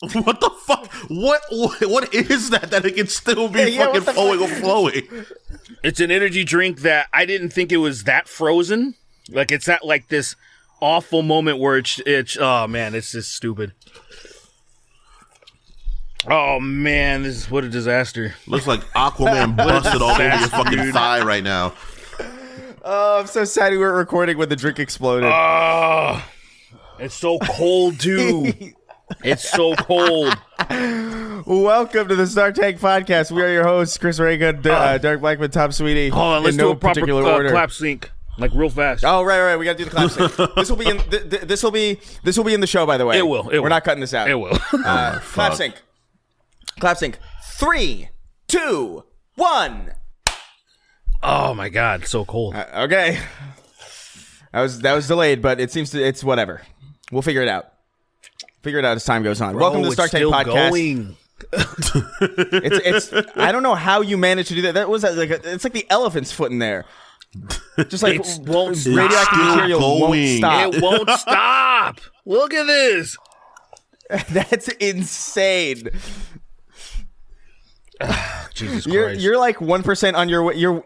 What the fuck? What is that it can still be fucking flowing? It's an energy drink that I didn't think it was that frozen. Like, it's at like this awful moment where it's oh man, it's just stupid. Oh man, what a disaster. Looks like Aquaman busted all over your fucking thigh right now. Oh, I'm so sad we weren't recording when the drink exploded. Oh, it's so cold too. It's so cold. Welcome to the Snark Podcast. We are your hosts, Chris Reagan, Derek Blackman, Tom Sweeney. Hold on, let's do a proper clap sync, like real fast. Oh, right. We got to do the clap sync. This will be in. This will be in the show, by the way. It will. We're not cutting this out. It will. Clap sync. Clap sync. 3, 2, 1. Oh my God, so cold. Okay. That was delayed, but it seems it's whatever. We'll figure it out. Figure it out as time goes on. Bro, welcome to the Snark Podcast. Going. It's I don't know how you managed to do that. That was like it's like the elephant's foot in there. Just like radioactive material won't stop. It won't stop. Look at this. That's insane. Jesus Christ. You're like 1% on your way.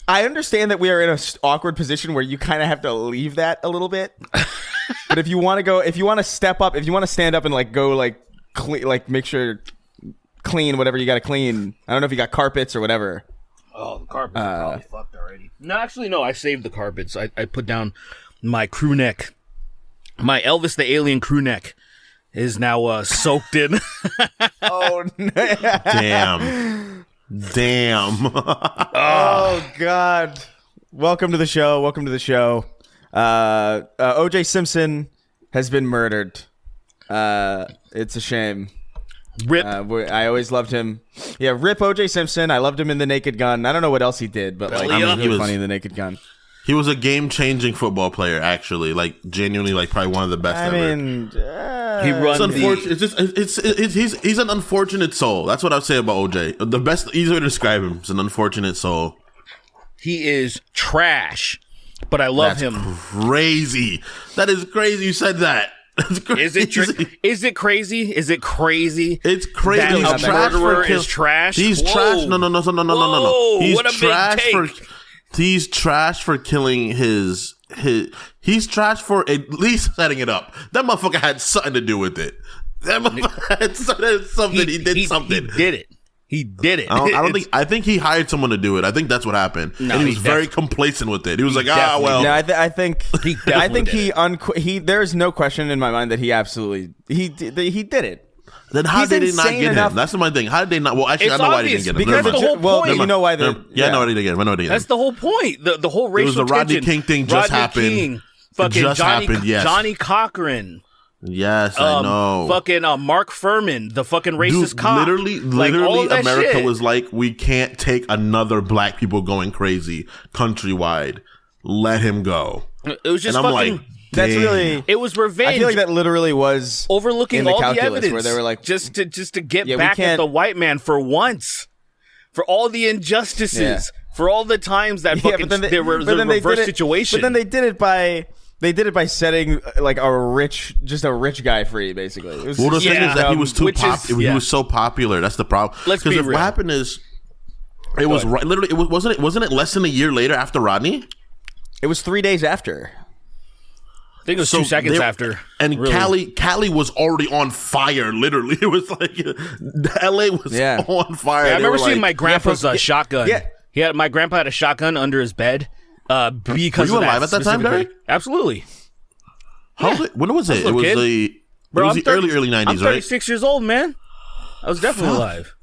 I understand that we are in an awkward position where you kind of have to leave that a little bit. But if you want to step up, if you want to stand up and like go like clean, like make sure clean whatever you got to clean. I don't know if you got carpets or whatever. Oh, the carpets are probably fucked already. No, actually, no. I saved the carpets. I put down my crew neck. My Elvis the Alien crew neck is now soaked in. Oh, damn. Oh, God. Welcome to the show. O.J. Simpson has been murdered. It's a shame. Rip. I always loved him. Yeah, rip O.J. Simpson. I loved him in The Naked Gun. I don't know what else he did, but like, he was funny in The Naked Gun. He was a game-changing football player, actually. Like, genuinely, like, probably one of the best ever. I mean, he runs he's an unfortunate soul. That's what I'd say about OJ. The best, easy way to describe him is an unfortunate soul. He is trash, but I love him. Crazy. That is crazy. You said that. That's crazy. Is it crazy? It's crazy. That a murderer is trash. He's trash. No. He's trash for killing his. He's trash for at least setting it up. That motherfucker had something to do with it. That motherfucker had something. He did something. He did it. I think he hired someone to do it. I think that's what happened. No, and he was very complacent with it. He was like, well. No, I think he. There's no question in my mind that he did it. Then how did they not get him? That's my thing. How did they not? Well, actually, I know why they didn't get him. Because the whole point. You know why they? Yeah, I know why they didn't get him. That's the whole point. The whole racial tension. It was the Rodney King thing just happened. King, fucking Johnny Cochran. Yes, I know. Fucking Mark Furman, the fucking racist cop. Literally, America was like, we can't take another black people going crazy countrywide. Let him go. It was just fucking. That's really. It was revenge. I feel like that literally was overlooking all the evidence, where they were like, just to get back at the white man for once, for all the injustices, for all the times that fucking there was a reverse situation. But then they did it by setting like a rich guy free, basically. The thing is that he was too popular. He was so popular. That's the problem. Let's be real. What happened is, it was literally. Wasn't it less than a year later after Rodney? It was 3 days after. I think it was 2 seconds after. And really. Cali was already on fire, literally. It was like, LA was on fire. Yeah, I remember seeing my grandpa's shotgun. Yeah. My grandpa had a shotgun under his bed because Were you alive at that time, Derek? Absolutely. When was it? It was the early 90s, right? I'm 36 years old, man. I was definitely alive.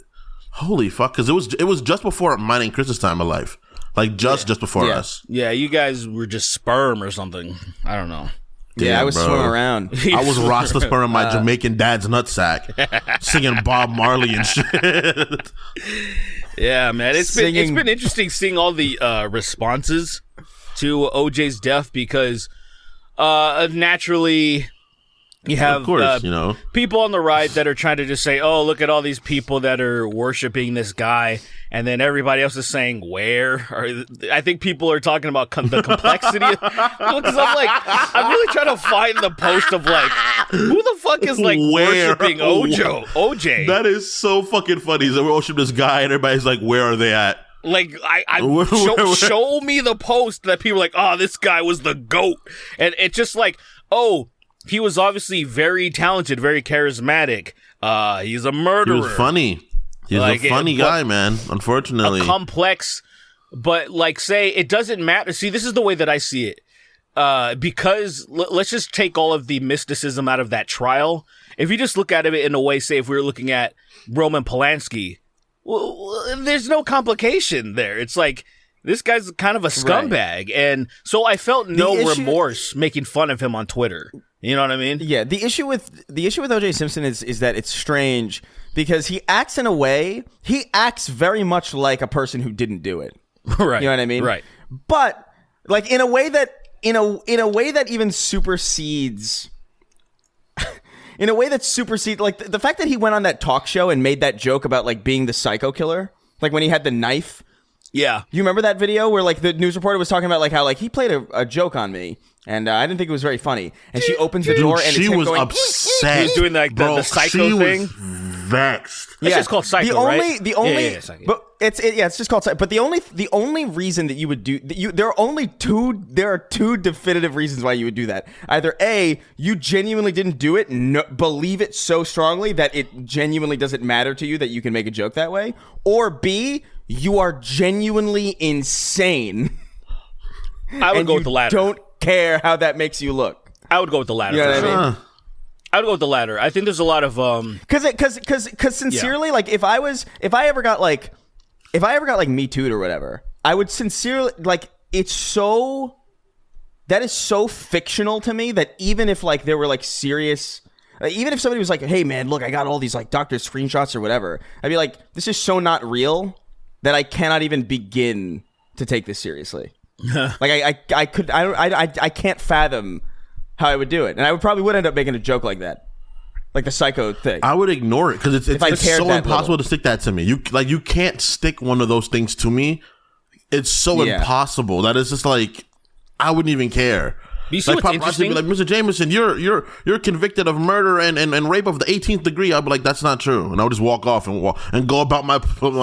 Holy fuck, because it was just before mine and Chris's time alive. Like, just before us. Yeah, you guys were just sperm or something. I don't know. Yeah, I was swimming around. I was Rasta sperm in my Jamaican dad's nutsack, singing Bob Marley and shit. Yeah, man, it's been interesting seeing all the responses to OJ's death because naturally, You have of course, people on the right that are trying to just say, "Oh, look at all these people that are worshiping this guy," and then everybody else is saying, "Where?" Or I think people are talking about the complexity. Because I'm really trying to find the post of like, who the fuck is like worshiping OJ? That is so fucking funny. So we worship this guy, and everybody's like, "Where are they at?" Like, show me the post that people are like, "Oh, this guy was the GOAT," and it's just like, oh. He was obviously very talented, very charismatic. He's a murderer. He was funny. He's a funny guy, man. Unfortunately. A complex, but say, it doesn't matter. See, this is the way that I see it. Because let's just take all of the mysticism out of that trial. If you just look at it in a way, say, if we were looking at Roman Polanski, well, there's no complication there. It's like, this guy's kind of a scumbag. Right. And so I felt no remorse making fun of him on Twitter. You know what I mean? Yeah. The issue with O.J. Simpson is that it's strange because he acts in a way. He acts very much like a person who didn't do it. Right. You know what I mean? Right. But like in a way that even supersedes. In a way that supersedes, like the fact that he went on that talk show and made that joke about like being the psycho killer, like when he had the knife. Yeah. You remember that video where like the news reporter was talking about like how like he played a joke on me and I didn't think it was very funny. And she opens the door and she it's him was going, upset. He was doing like the psycho thing. Vexed. It's just called psycho, right? Psycho. But it's just called psycho. But the only reason that you would do there are two definitive reasons why you would do that. Either A, you genuinely didn't do it, believe it so strongly that it genuinely doesn't matter to you that you can make a joke that way, or B, you are genuinely insane. I would go with the latter. Don't care how that makes you look. I would go with the latter. You know what I mean? I would go with the latter. I think there's a lot of because sincerely, like if I ever got Me Too'd or whatever, I would sincerely like that is so fictional to me that even if like there were like serious. Even if somebody was like, "Hey man, look, I got all these like doctor screenshots or whatever," I'd be like, "This is so not real that I cannot even begin to take this seriously." Like I can't fathom how I would do it, and I would end up making a joke like that, like the psycho thing. I would ignore it because it's so impossible to stick that to me. You can't stick one of those things to me. It's so impossible that it's just like I wouldn't even care. You see what's interesting? Be like, Mr. Jameson, you're convicted of murder and rape of the 18th degree. I'd be like, that's not true, and I would just walk off and go about my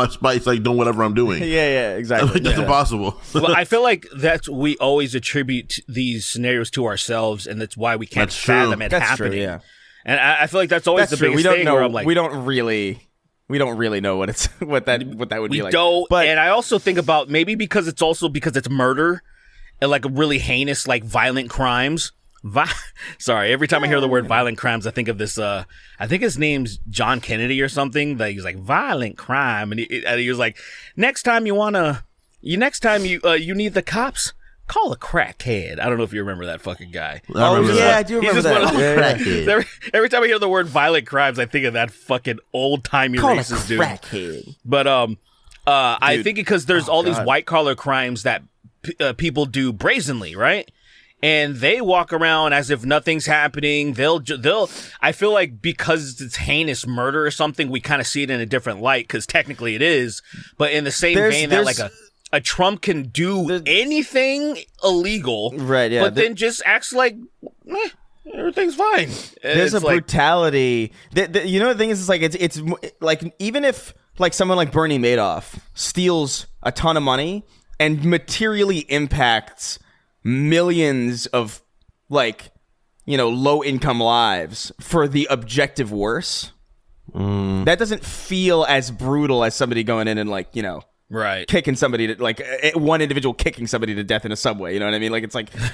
spice, like doing whatever I'm doing. Yeah, exactly. Like, that's impossible. Well, I feel like we always attribute these scenarios to ourselves, and that's why we can't fathom it happening. True, yeah. And I feel like that's always the biggest thing. Where I'm like, we don't really know what that would be like. We don't. But and I also think about maybe because it's murder. And like really heinous, like violent crimes. Sorry, every time I hear the word violent crimes, I think of this. I think his name's John Kennedy or something. That he's like violent crime, and he was like, next time you need the cops, call a crackhead. I don't know if you remember that fucking guy. I do remember that. Every time I hear the word violent crimes, I think of that fucking old timey racist dude. Crackhead. But I think because there's all these white collar crimes that people do brazenly, right? And they walk around as if nothing's happening. They'll. I feel like because it's heinous murder or something, we kind of see it in a different light because technically it is. But in the same vein that like a Trump can do anything illegal, right? Yeah, but then just acts like everything's fine. There's a brutality. The thing is, it's like even if like someone like Bernie Madoff steals a ton of money and materially impacts millions of low income lives for the objective worse. That doesn't feel as brutal as somebody going in and right, kicking somebody to one individual kicking somebody to death in a subway. You know what I mean? Like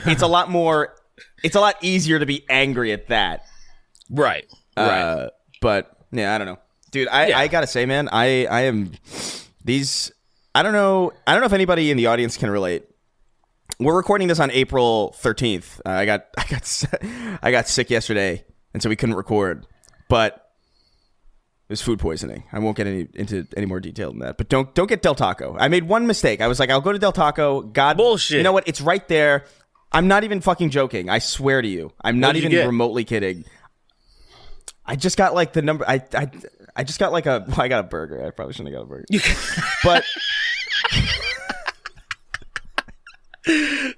it's a lot more. It's a lot easier to be angry at that. Right. Right. But yeah, I don't know, dude. I gotta say, man, I am these. I don't know if anybody in the audience can relate. We're recording this on April 13th. I got sick yesterday, and so we couldn't record. But it was food poisoning. I won't get into any more detail than that. But don't get Del Taco. I made one mistake. I was like, I'll go to Del Taco. God, bullshit. You know what? It's right there. I'm not even fucking joking. I swear to you. I'm not even remotely kidding. I just got like the number. I just got like a. Well, I got a burger. I probably shouldn't have got a burger. But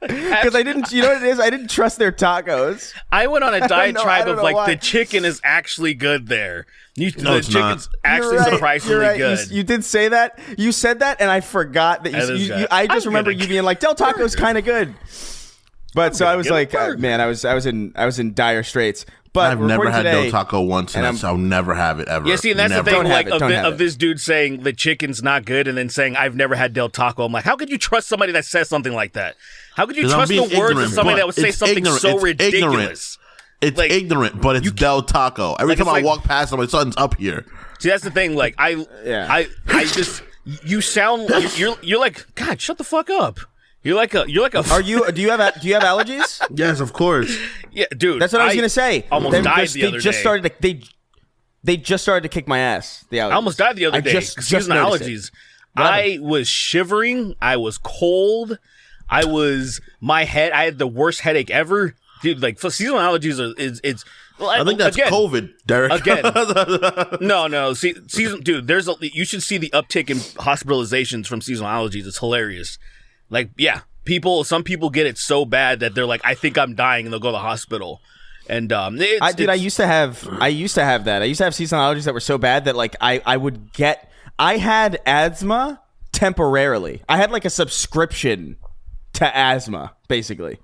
because I didn't, you know what it is? I didn't trust their tacos. I went on a diatribe of like why. the chicken is actually good there. The it's chicken's not. actually surprisingly good. You did say that. You said that, and I forgot that I just remember you being like, Del Taco's kind of good. But so I was like, man, I was in dire straits. But I've never had today, Del Taco once, and I'll never have it ever. Yeah, see, and that's never. the thing, Don't like have it. of this dude saying the chicken's not good, and then saying I've never had Del Taco. I'm like, how could you trust somebody that says something like that? How could you trust the words of somebody that would say something so ridiculous? It's like, ignorant, but it's Del Taco. Every time I walk past somebody, something's up here. See, that's the thing. Like, I just, you sound, you're like, God, shut the fuck up. You're like a. do you have allergies? Yes, of course. Yeah, dude. That's what I was gonna say. Almost died the other day. They just started to kick my ass. The allergies. I almost died the other day. Just Seasonal allergies. I was shivering. I was cold. I had the worst headache ever. Dude, like, seasonal allergies it's I think that's COVID, Derek. Again. No. Dude, you should see the uptick in hospitalizations from seasonal allergies. It's hilarious. Like, yeah, some people get it so bad that they're like, I think I'm dying, and they'll go to the hospital. And I used to have that. I used to have seasonal allergies that were so bad that like I had asthma temporarily. I had like a subscription to asthma basically,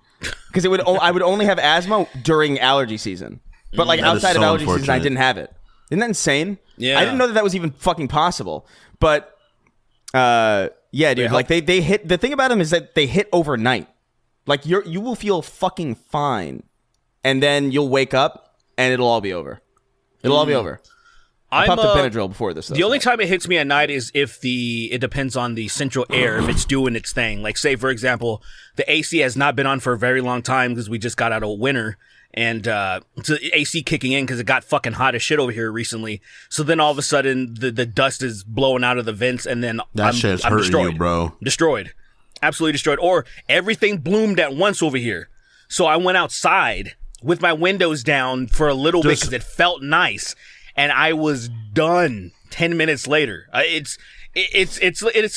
because I would only have asthma during allergy season, but like outside of allergy season I didn't have it. Isn't that insane? Yeah, I didn't know that was even fucking possible. But yeah, dude, like they hit. The thing about them is that they hit overnight. Like you will feel fucking fine, and then you'll wake up and it'll all be over. It'll all be over. I popped a Benadryl before this. The only time it hits me at night is if it depends on the central air, if it's doing its thing. Like, say, for example, the AC has not been on for a very long time because we just got out of winter, and so the AC kicking in because it got fucking hot as shit over here recently. So then all of a sudden, the dust is blowing out of the vents, and then I'm hurting destroyed. You, bro. Destroyed. Absolutely destroyed. Or everything bloomed at once over here. So I went outside with my windows down for a little bit because it felt nice. And I was done 10 minutes later. It's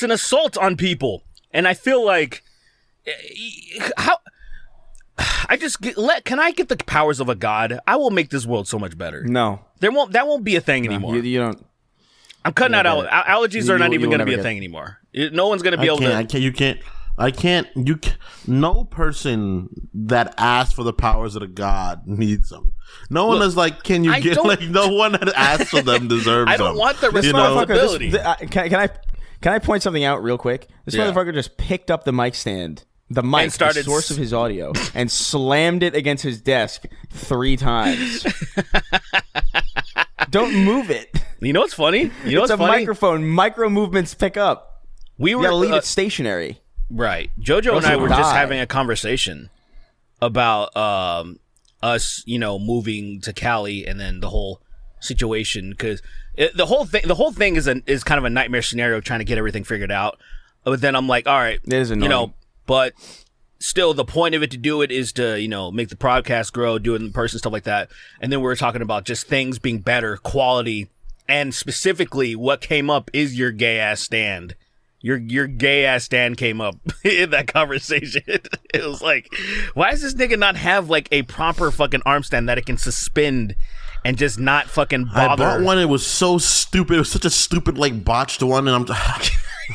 an assault on people. And I feel like, can I get the powers of a god? I will make this world so much better. No. That won't be a thing anymore. You don't. I'm cutting out allergies are not even going to be a thing anymore. No one's going to be able to. No person that asks for the powers of the god needs them. No one is like, can you get, like, no one that asks for them deserves them. I don't want the responsibility. Can I point something out real quick? This motherfucker just picked up the mic stand, the source of his audio, and slammed it against his desk 3 times. Don't move it. You know what's funny? It's a microphone. Micro movements pick up. You gotta leave it stationary. Right. JoJo and I were just having a conversation about us, moving to Cali, and then the whole situation, because the whole thing is kind of a nightmare scenario, trying to get everything figured out. But then I'm like, all right, it is annoying. But still, the point of it to do it is to make the podcast grow, do it in person, stuff like that. And then we were talking about just things being better, quality, and specifically what came up is your gay ass stand. Your gay ass stand came up in that conversation. It was like, why does this nigga not have like a proper fucking arm stand that it can suspend and just not fucking bother? I bought one. It was so stupid. It was such a stupid, like, botched one, and I'm.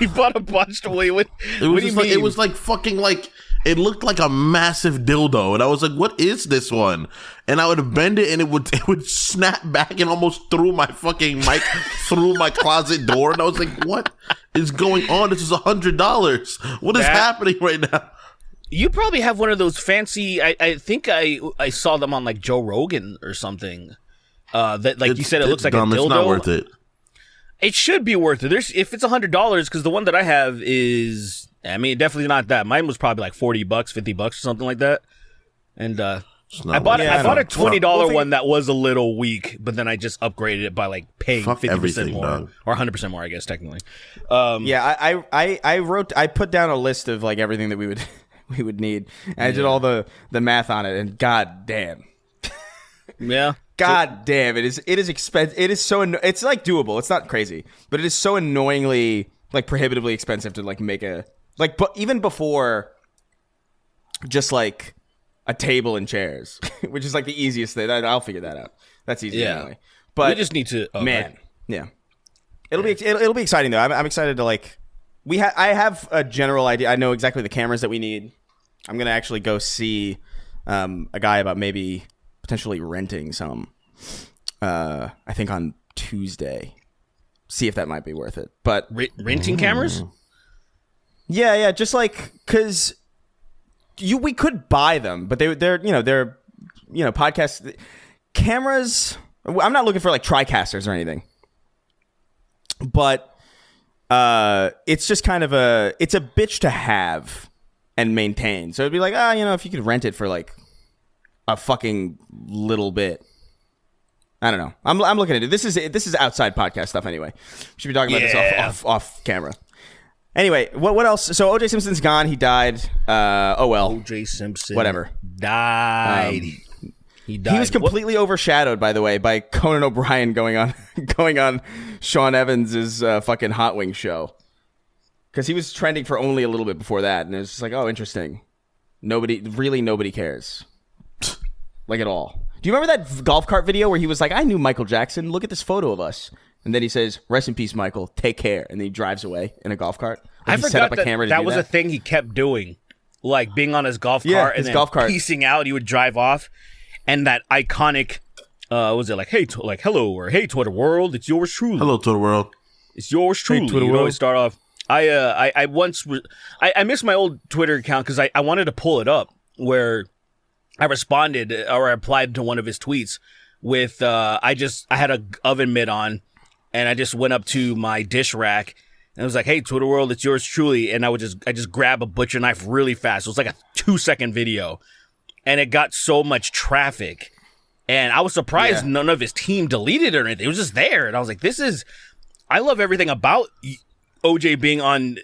You bought a botched one. What do you mean? It was like fucking like. It looked like a massive dildo, and I was like, "What is this one?" And I would bend it, and it would snap back and almost through my fucking mic through my closet door. And I was like, "What is going on? This is $100. What is happening right now?" You probably have one of those fancy. I think I saw them on like Joe Rogan or something. That like you said, it looks like dumb. a dildo. It's not worth it. It should be worth it. If it's $100, because the one that I have is. I mean, definitely not that. Mine was probably like $40, $50 or something like that. And I bought a $20 one that was a little weak, but then I just upgraded it by like paying 50% more, dog. Or 100% more, I guess technically. I put down a list of like everything that we would need. And I did all the math on it, and god damn. Yeah. God damn, it is expensive. It is so it's like doable. It's not crazy, but it is so annoyingly like prohibitively expensive to like make a like. But even before, just like a table and chairs, which is like the easiest thing. I'll figure that out. That's easy anyway. But we just need to. Yeah, it'll be exciting though. I'm excited to like. I have a general idea. I know exactly the cameras that we need. I'm gonna actually go see a guy about maybe potentially renting some. I think on Tuesday. See if that might be worth it. But renting cameras? Yeah, just like because we could buy them, but they're podcast cameras. I'm not looking for like TriCasters or anything, but it's just kind of it's a bitch to have and maintain. So it'd be like, if you could rent it for like a fucking little bit. I don't know. I'm looking at it. This is outside podcast stuff anyway. We should be talking about this off camera. Anyway, what else? So O.J. Simpson's gone. He died. Oh well. O.J. Simpson. Whatever. Died. He died. He was completely overshadowed, by the way, by Conan O'Brien going on Sean Evans's fucking Hot Wing show. Because he was trending for only a little bit before that, and it was just like, oh, interesting. Nobody cares, like at all. Do you remember that golf cart video where he was like, I knew Michael Jackson. Look at this photo of us. And then he says, rest in peace, Michael. Take care. And then he drives away in a golf cart. I forgot that was a thing he kept doing. Like being on his golf cart and then piecing out. He would drive off. And that iconic, was it like, hey, hello, or hey, Twitter world, it's yours truly. Hello, Twitter world. It's yours truly. Hey, Twitter world. Always start off. I missed my old Twitter account because I wanted to pull it up where I responded or I replied to one of his tweets with I had a oven mitt on and I just went up to my dish rack and it was like, hey, Twitter world, it's yours truly. And I just grab a butcher knife really fast. It was like a 2-second video and it got so much traffic. And I was surprised none of his team deleted it or anything. It was just there. And I was like, I love everything about OJ being on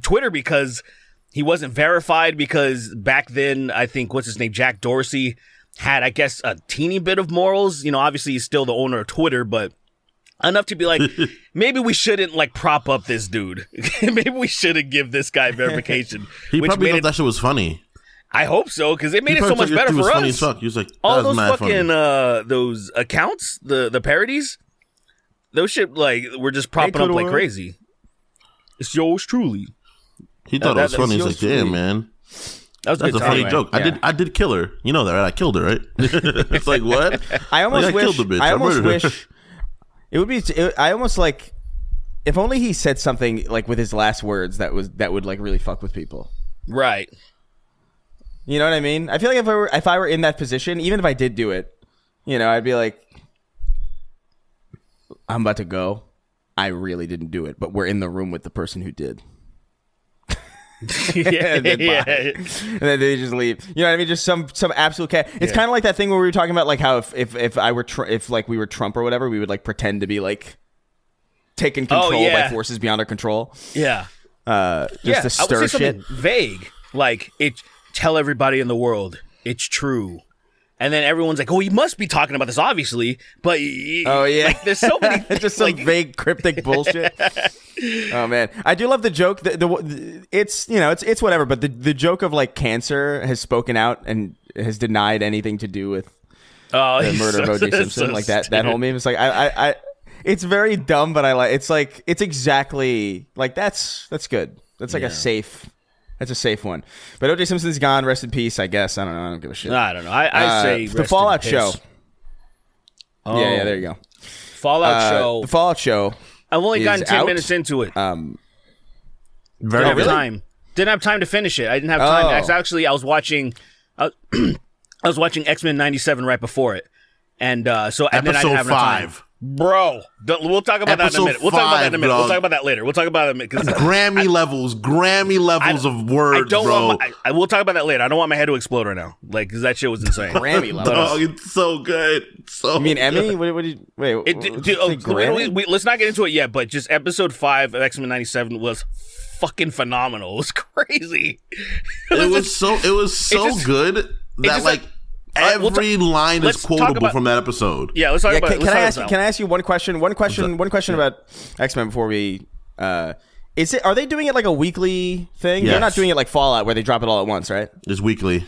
Twitter because he wasn't verified because back then, I think, what's his name, Jack Dorsey had, I guess, a teeny bit of morals. You know, obviously he's still the owner of Twitter, but enough to be like, maybe we shouldn't like prop up this dude. Maybe we shouldn't give this guy verification. He probably thought that shit was funny. I hope so, because it made it so much better for us. Funny as fuck. He was like, all those fucking those accounts, the parodies, those shit like were just propping up like crazy. It's yours truly. He thought it was funny. He's like, damn, man. That's a funny joke. Yeah. I did kill her. You know that, right? I killed her, right? It's like, what? I almost killed the bitch. I almost wish it would be. I almost like if only he said something like with his last words that would like really fuck with people. Right. You know what I mean? I feel like if I were in that position, even if I did do it, you know, I'd be like, I'm about to go. I really didn't do it, but we're in the room with the person who did. and then they just leave. You know what I mean? Just some absolute cat. It's kind of like that thing where we were talking about, like how if I were if like we were Trump or whatever, we would like pretend to be like taken control by forces beyond our control. Yeah. Just to stir I would say shit. Vague, like tell everybody in the world it's true. And then everyone's like, oh, he must be talking about this, obviously. But like, there's so many things, just some vague, cryptic bullshit. Oh man, I do love the joke. It's it's whatever. But the joke of like cancer has spoken out and has denied anything to do with the murder of O.J. Simpson. Like that whole meme. It's like I it's very dumb, but I like. It's exactly like that's good. That's like a safe. That's a safe one. But O.J. Simpson's gone. Rest in peace, I guess. I don't know. I don't give a shit. I don't know. I say the Fallout show. Oh. Yeah, there you go. Fallout show. The Fallout show. I've only gotten 10 minutes into it. Very time. Didn't have time to finish it. I didn't have time. Actually, I was watching X-Men 97 right before it. And so and then I didn't have enough time. Bro, we'll talk about that in a minute. We'll talk about that in a minute. We'll talk about that later. We'll talk about that because Grammy levels of words, bro. I will talk about that later. I don't want my head to explode right now, like because that shit was insane. Grammy levels. Oh, it's so good. You mean Emmy? What did you wait? Let's not get into it yet. But just episode 5 of X-Men 97 was fucking phenomenal. It was crazy. It was so good that like. Every line is let's talk quotable about- from that episode. Yeah, let's talk about. Can I ask you one question? One question about X-Men before we. Are they doing it like a weekly thing? Yes. They're not doing it like Fallout where they drop it all at once, right? It's weekly.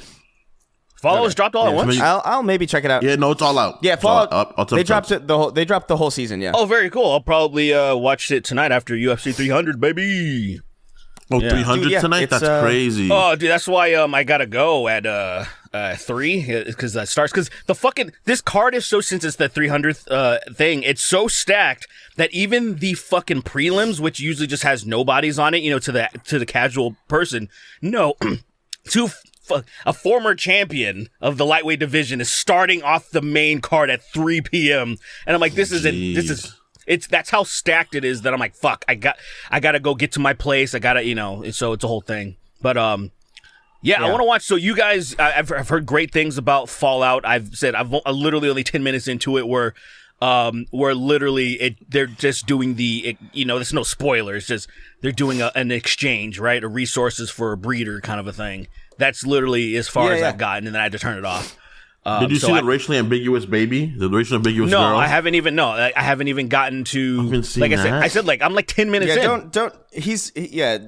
Fallout was dropped all at once. I'll maybe check it out. Yeah, no, it's all out. Yeah, Fallout. They dropped it. it. They dropped the whole season. Yeah. Oh, very cool. I'll probably watch it tonight after UFC 300, baby. Oh, Yeah. 300 Dude, yeah, tonight? it's, That's crazy. Oh, dude, that's why I gotta go at 3 because that starts because this card is so, since it's the 300th thing, it's so stacked that even the fucking prelims, which usually just has nobodies on it, to the casual person, a former champion of the lightweight division is starting off the main card at 3 p.m. and I'm like, that's how stacked it is that I'm like, fuck, I gotta go get to my place. I gotta, so it's a whole thing. But, yeah, I want to watch. So you guys, I've heard great things about Fallout. I've said, I'm literally only 10 minutes into it where literally they're just doing there's no spoilers. Just, they're doing an exchange, right? A resources for a breeder kind of a thing. That's literally as far as I've gotten, and then I had to turn it off. Did you see the racially ambiguous baby? The racially ambiguous girl? No, I haven't even gotten to. I haven't seen like that. I said, I'm like 10 minutes in.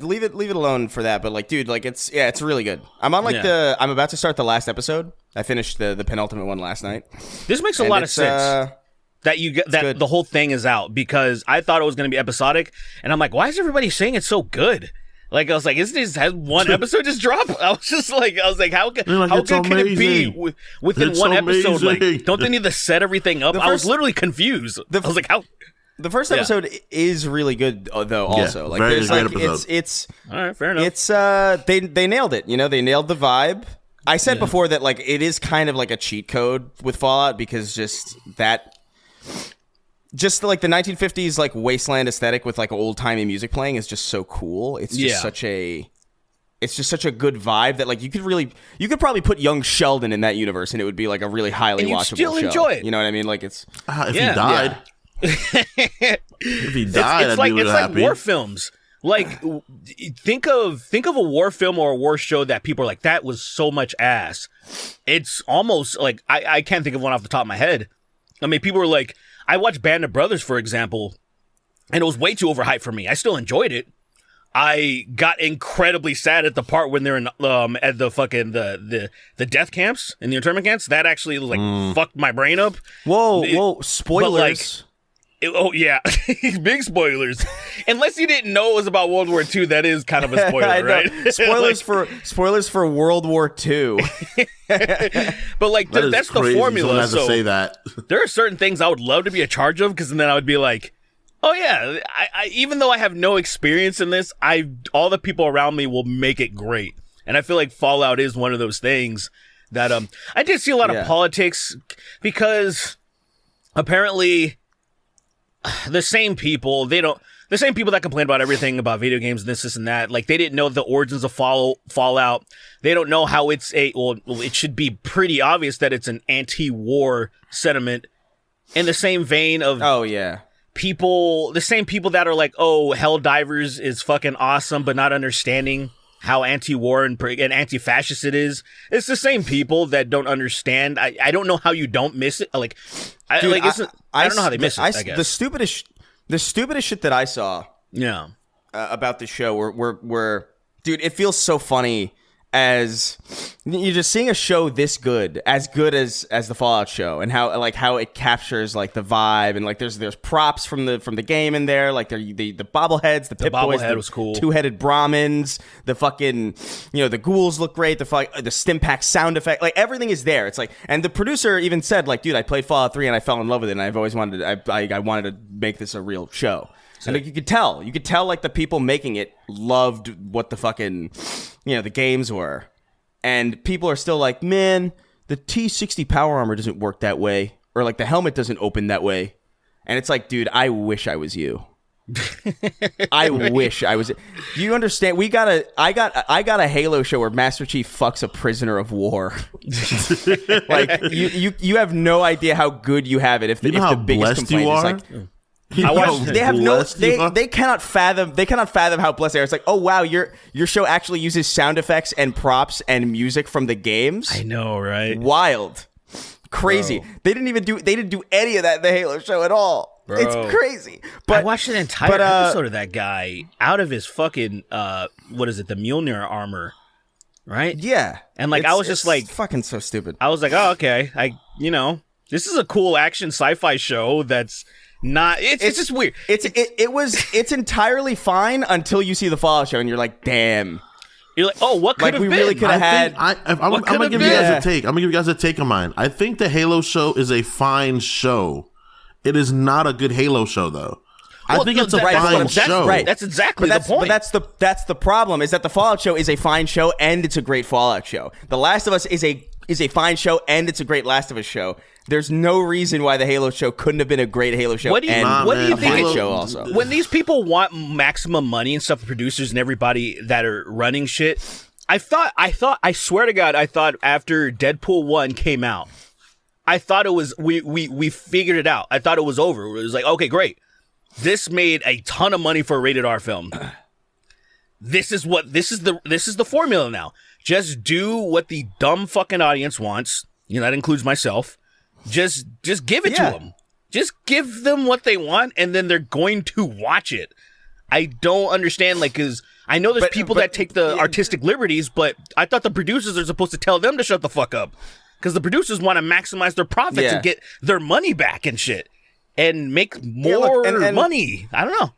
Leave it alone for that. But like, dude, like it's really good. I'm on I'm about to start the last episode. I finished the penultimate one last night. This makes a lot of sense. That you get that good. The whole thing is out because I thought it was going to be episodic, and I'm like, why is everybody saying it's so good? Like I was like, has one episode just dropped? I was like, how good can it be within one episode? Like, don't they need to set everything up? I was literally confused. I was like, how? The first episode is really good though. Also, like there's like it's all right, fair enough. It's they nailed it. They nailed the vibe. I said before that like it is kind of like a cheat code with Fallout because just like the 1950s like wasteland aesthetic with like old timey music playing is just so cool. It's just such a good vibe that like you could probably put young Sheldon in that universe and it would be like a really highly watchable still show. Enjoy it. You know what I mean? Like it's if he died. If he died, it's like war films. Like think of a war film or a war show that people are like, that was so much ass. It's almost like I can't think of one off the top of my head. I mean, people were like, I watched Band of Brothers, for example, and it was way too overhyped for me. I still enjoyed it. I got incredibly sad at the part when they're in at the fucking the death camps and the internment camps. That actually like fucked my brain up. Whoa! Spoilers. Big spoilers. Unless you didn't know it was about World War II, that is kind of a spoiler, right? Spoilers for World War II. But like that's the formula. Someone has to say that. There are certain things I would love to be in charge of because then I would be like, oh yeah, I even though I have no experience in this, all the people around me will make it great. And I feel like Fallout is one of those things that I did see a lot of politics because apparently the same people that complain about everything about video games and this and that, like they didn't know the origins of Fallout. They don't know how it's it should be pretty obvious that it's an anti-war sentiment in the same vein of the same people that are like, oh, Helldivers is fucking awesome, but not understanding how anti-war and anti-fascist it is. It's the same people that don't understand. I don't know how you don't miss it. Like, I don't know how they miss it. I guess the stupidest shit that I saw. Yeah. About the show were dude, it feels so funny as you're just seeing a show this good as the Fallout show and how it captures like the vibe and like there's props from the game in there, like the bobbleheads, the Pip Boys, was cool. Two-headed Brahmins, the fucking the ghouls look great, the Stimpack sound effect, like everything is there. It's like, and the producer even said like, dude, I played Fallout 3 and I fell in love with it and I've always wanted I wanted to make this a real show. And like, you could tell like the people making it loved what the fucking, the games were. And people are still like, man, the T60 power armor doesn't work that way. Or like the helmet doesn't open that way. And it's like, dude, I wish I was you. I wish I was. Do you understand? I got a Halo show where Master Chief fucks a prisoner of war. Like you have no idea how good you have it if the biggest complaint is like, they cannot fathom how blessed they are. It's like, oh wow, your show actually uses sound effects and props and music from the games. I know, right? Wild. Crazy. Bro. They didn't do any of that in the Halo show at all. Bro. It's crazy. But I watched an entire episode of that guy out of his fucking the Mjolnir armor, right? Yeah. And like I was just like fucking so stupid. I was like, oh, okay. This is a cool action sci-fi show that's not it's just weird. It's entirely fine until you see the Fallout show and you're like, damn. You're like, oh, what could have been? Really could have had. I'm gonna give you guys a take. I'm gonna give you guys a take on mine. I think the Halo show is a fine show. It is not a good Halo show, though. I think it's a fine show. Right. That's exactly the point. But that's the problem is that the Fallout show is a fine show and it's a great Fallout show. The Last of Us is a fine show and it's a great Last of Us show. There's no reason why the Halo show couldn't have been a great Halo show. What do you think? Show also. When these people want maximum money and stuff, the producers and everybody that are running shit, I swear to God, I thought after Deadpool 1 came out, I thought it was we figured it out. I thought it was over. It was like, okay, great. This made a ton of money for a rated R film. This is the formula now. Just do what the dumb fucking audience wants. That includes myself. Just give it to them. Just give them what they want, and then they're going to watch it. I don't understand, because I know there's people that take the artistic liberties, but I thought the producers are supposed to tell them to shut the fuck up. Because the producers want to maximize their profits and get their money back and shit. And make more money. I don't know.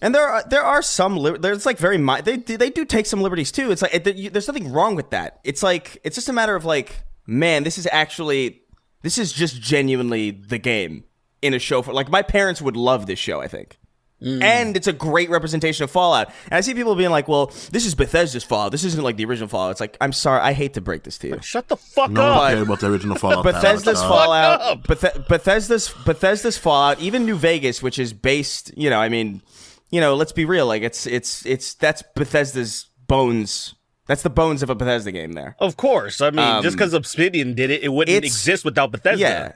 And there are some there's like very they do take some liberties too. It's like there's nothing wrong with that. It's like it's just a matter of like, man, this is just genuinely the game in a show for like my parents would love this show, I think. And it's a great representation of Fallout. And I see people being like, well, this is Bethesda's Fallout. This isn't like the original Fallout. It's like, I'm sorry, I hate to break this to you. Shut the fuck no up. one cared about the original Fallout. Bethesda's Fallout. Bethesda's Fallout, even New Vegas, which is based, let's be real, like that's Bethesda's bones. That's the bones of a Bethesda game there. Of course. I mean, just because Obsidian did it, it wouldn't exist without Bethesda. Yeah.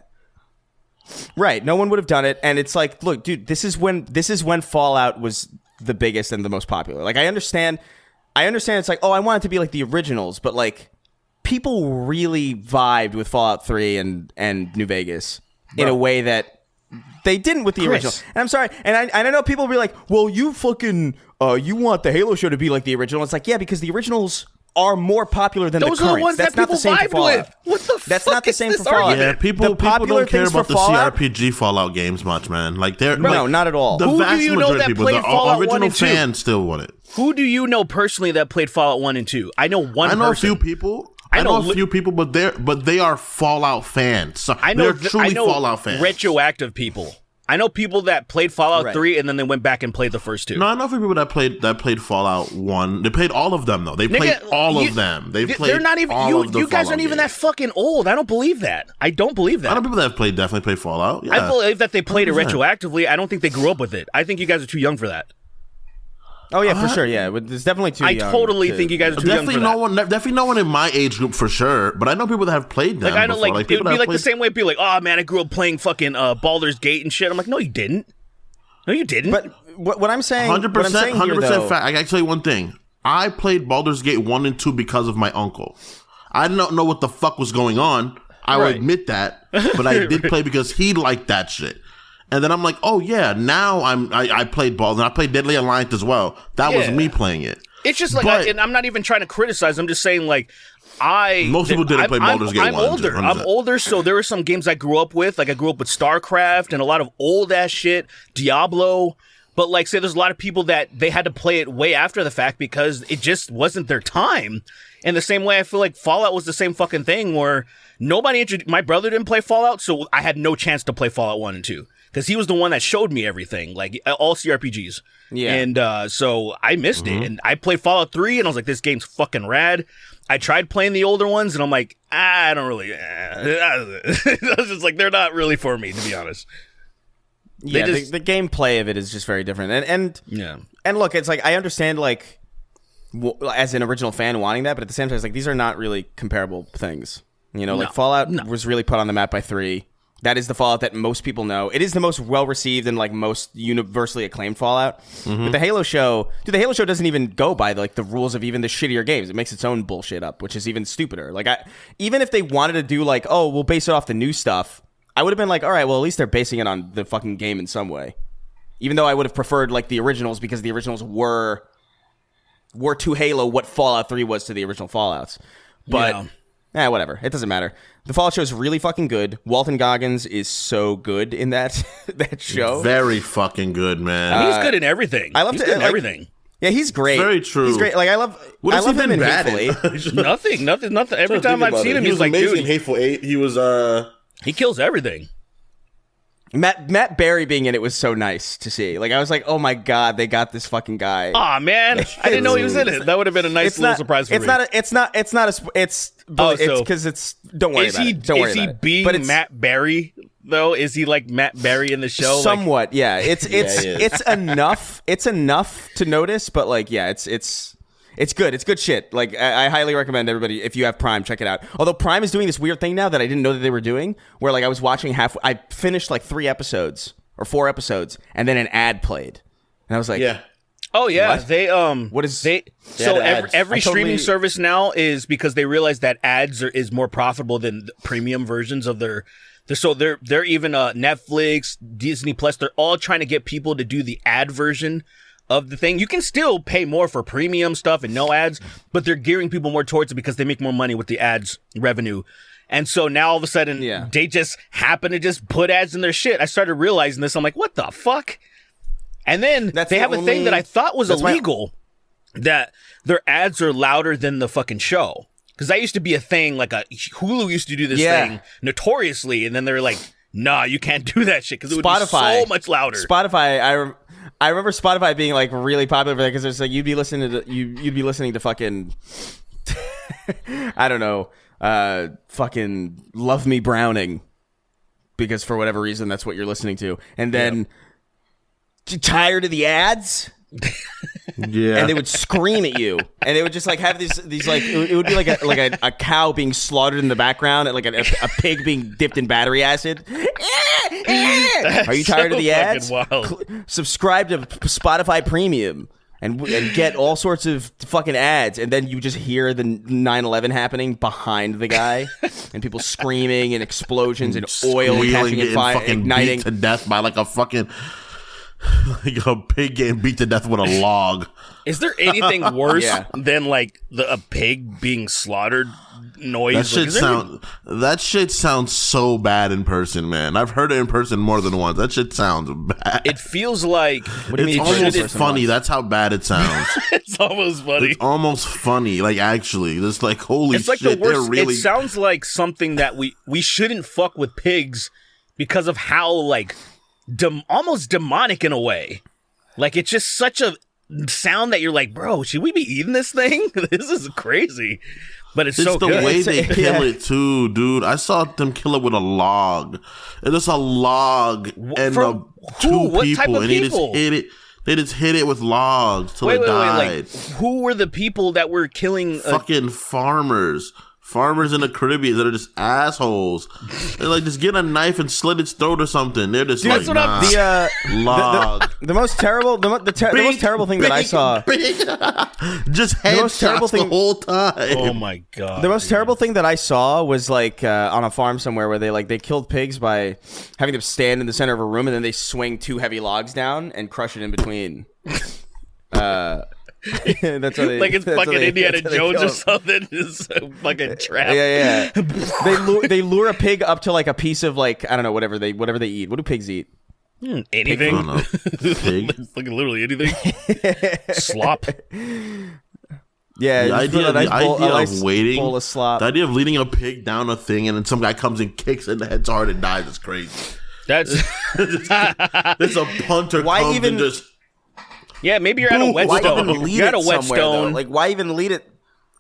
Right, no one would have done it, and it's like, look, dude, this is when Fallout was the biggest and the most popular. Like, I understand. It's like, oh, I want it to be like the originals, but like, people really vibed with Fallout 3 and New Vegas in a way that they didn't with the original. And I'm sorry, and I know people will be like, well, you fucking you want the Halo show to be like the original. It's like, yeah, because the originals are more popular than those the current. Those are the ones That's that people vibed with. What the That's fuck not the is same this for Fallout. argument? Yeah, people don't care about the Fallout? CRPG Fallout games much, man. Like they're no, not at all. The Who vast do you know majority that of people, played the Fallout 1 original and 2? fans still want it. Who do you know personally that played Fallout 1 and 2? I know one person. A few people. I know a few people, but they are Fallout fans. So they're truly Fallout fans. Retroactive people. I know people that played Fallout 3 and then they went back and played the first two. No, I know a few people that played Fallout 1. They played all of them though. They played all of them. They're not even you guys aren't even that fucking old. I don't believe that. I don't believe that. I know people that have definitely played Fallout. Yeah. I believe that they played 100%. It retroactively. I don't think they grew up with it. I think you guys are too young for that. Oh yeah, for sure. Yeah, it's definitely too young. I totally think you guys are too young for that. Definitely no one in my age group for sure. But I know people that have played them. Like I know, before. like it would be like the same way it'd be like, oh man, I grew up playing fucking Baldur's Gate and shit. I'm like, no, you didn't. No, you didn't. But what I'm saying, 100% fact. I gotta tell you one thing. I played Baldur's Gate 1 and 2 because of my uncle. I did not know what the fuck was going on. I will admit that, but I did play because he liked that shit. And then I'm like, oh yeah, now I played Baldur's and I played Deadly Alliance as well. That was me playing it. It's just like, and I'm not even trying to criticize. I'm just saying like, most people didn't play Baldur's Gate 1. I'm older, so there were some games I grew up with. Like I grew up with StarCraft and a lot of old ass shit, Diablo. But like, say there's a lot of people that they had to play it way after the fact because it just wasn't their time. And the same way I feel like Fallout was the same fucking thing where my brother didn't play Fallout, so I had no chance to play Fallout 1 and 2. Because he was the one that showed me everything, like all CRPGs. Yeah. And so I missed it. And I played Fallout 3 and I was like, this game's fucking rad. I tried playing the older ones and I'm like, I don't really. I was just like, they're not really for me, to be honest. Yeah, the gameplay of it is just very different. And look, it's like, I understand, like, as an original fan wanting that, but at the same time, it's like, these are not really comparable things. Like Fallout was really put on the map by 3. That is the Fallout that most people know. It is the most well-received and like most universally acclaimed Fallout. But the Halo show, the Halo show doesn't even go by like the rules of even the shittier games. It makes its own bullshit up, which is even stupider. Like, even if they wanted to do like, oh, we'll base it off the new stuff, I would have been like, all right, well, at least they're basing it on the fucking game in some way. Even though I would have preferred like the originals because the originals were to Halo what Fallout 3 was to the original Fallouts. But whatever. It doesn't matter. The Fallout show is really fucking good. Walton Goggins is so good in that show. Very fucking good, man. He's good in everything. I love everything. Yeah, he's great. Very true. He's great. Like I love him in Hatefully. Nothing. Every time I've seen him, he's like, dude, in Hateful Eight. He was he kills everything. Matt Berry being in it was so nice to see. Like I was like, oh my god, they got this fucking guy. Aw, man, I didn't know he was in it. That would have been a nice little surprise for me. Don't worry about it. Don't worry about it. Is he being Matt Berry though? Is he like Matt Berry in the show? Somewhat, yeah. It's enough. It's enough to notice, but like, yeah, it's good. It's good shit. Like, I highly recommend everybody, if you have Prime, check it out. Although Prime is doing this weird thing now that I didn't know that they were doing, where like I was watching I finished like 3 episodes or 4 episodes, and then an ad played, and I was like, yeah. Oh yeah, what? they what is they so every streaming service now is, because they realize that ads is more profitable than the premium versions of their so they're even Netflix, Disney Plus, they're all trying to get people to do the ad version of the thing. You can still pay more for premium stuff and no ads, but they're gearing people more towards it because they make more money with the ads revenue. And so now all of a sudden they just happen to just put ads in their shit. I started realizing this. I'm like, what the fuck? And then they have a thing that I thought was illegal, that their ads are louder than the fucking show. Because that used to be a thing, like Hulu used to do this thing notoriously, and then they're like, nah, you can't do that shit because it would be so much louder. Spotify, I remember Spotify being like really popular for that because it's like you'd be listening to fucking I don't know, fucking Love Me Browning, because for whatever reason that's what you're listening to, and then tired of the ads. Yeah, and they would scream at you, and they would just like have these like it would be like a cow being slaughtered in the background, and like a pig being dipped in battery acid. Are you tired of the ads? Subscribe to Spotify Premium and get all sorts of fucking ads, and then you just hear the 9/11 happening behind the guy, and people screaming and explosions and oil catching and fire, igniting beat to death by like a fucking. Like a pig getting beat to death with a log. Is there anything worse than like a pig being slaughtered noise? That shit sounds so bad in person, man. I've heard it in person more than once. That shit sounds bad. It feels like it's almost funny. That's how bad it sounds. It's almost funny. It's almost funny. Like actually, it's like holy it's like shit. The worst. Really... It sounds like something that we shouldn't fuck with pigs because of how like. Almost demonic in a way. Like it's just such a sound that you're like, bro, should we be eating this thing? This is crazy. But it's so the good. way they kill it too, dude. I saw them kill it with a log. It's just a log and two people, and they just hit it. They just hit it with logs till it died. Like, who were the people that were killing? Fucking farmers. Farmers in the Caribbean that are just assholes. They're like, just get a knife and slit its throat or something. They're just like, nah, log. The most terrible, the most terrible thing that I saw. Just headshots the whole time. Oh my god. The most terrible thing that I saw was like on a farm somewhere where they killed pigs by having them stand in the center of a room and then they swing 2 heavy logs down and crush it in between. That's what like it's fucking Indiana Jones or something. It's a fucking trap. Yeah. They lure a pig up to like a piece of like I don't know whatever they eat. What do pigs eat? Anything. I don't know. Pig. Like literally anything. Slop. Yeah. The idea of waiting. Bowl of slop. The idea of leading a pig down a thing and then some guy comes and kicks it in the head so hard it dies is crazy. That's. There's a punter comes and just. Yeah, maybe you're at a whetstone. You're at a whetstone. Like, why even lead it?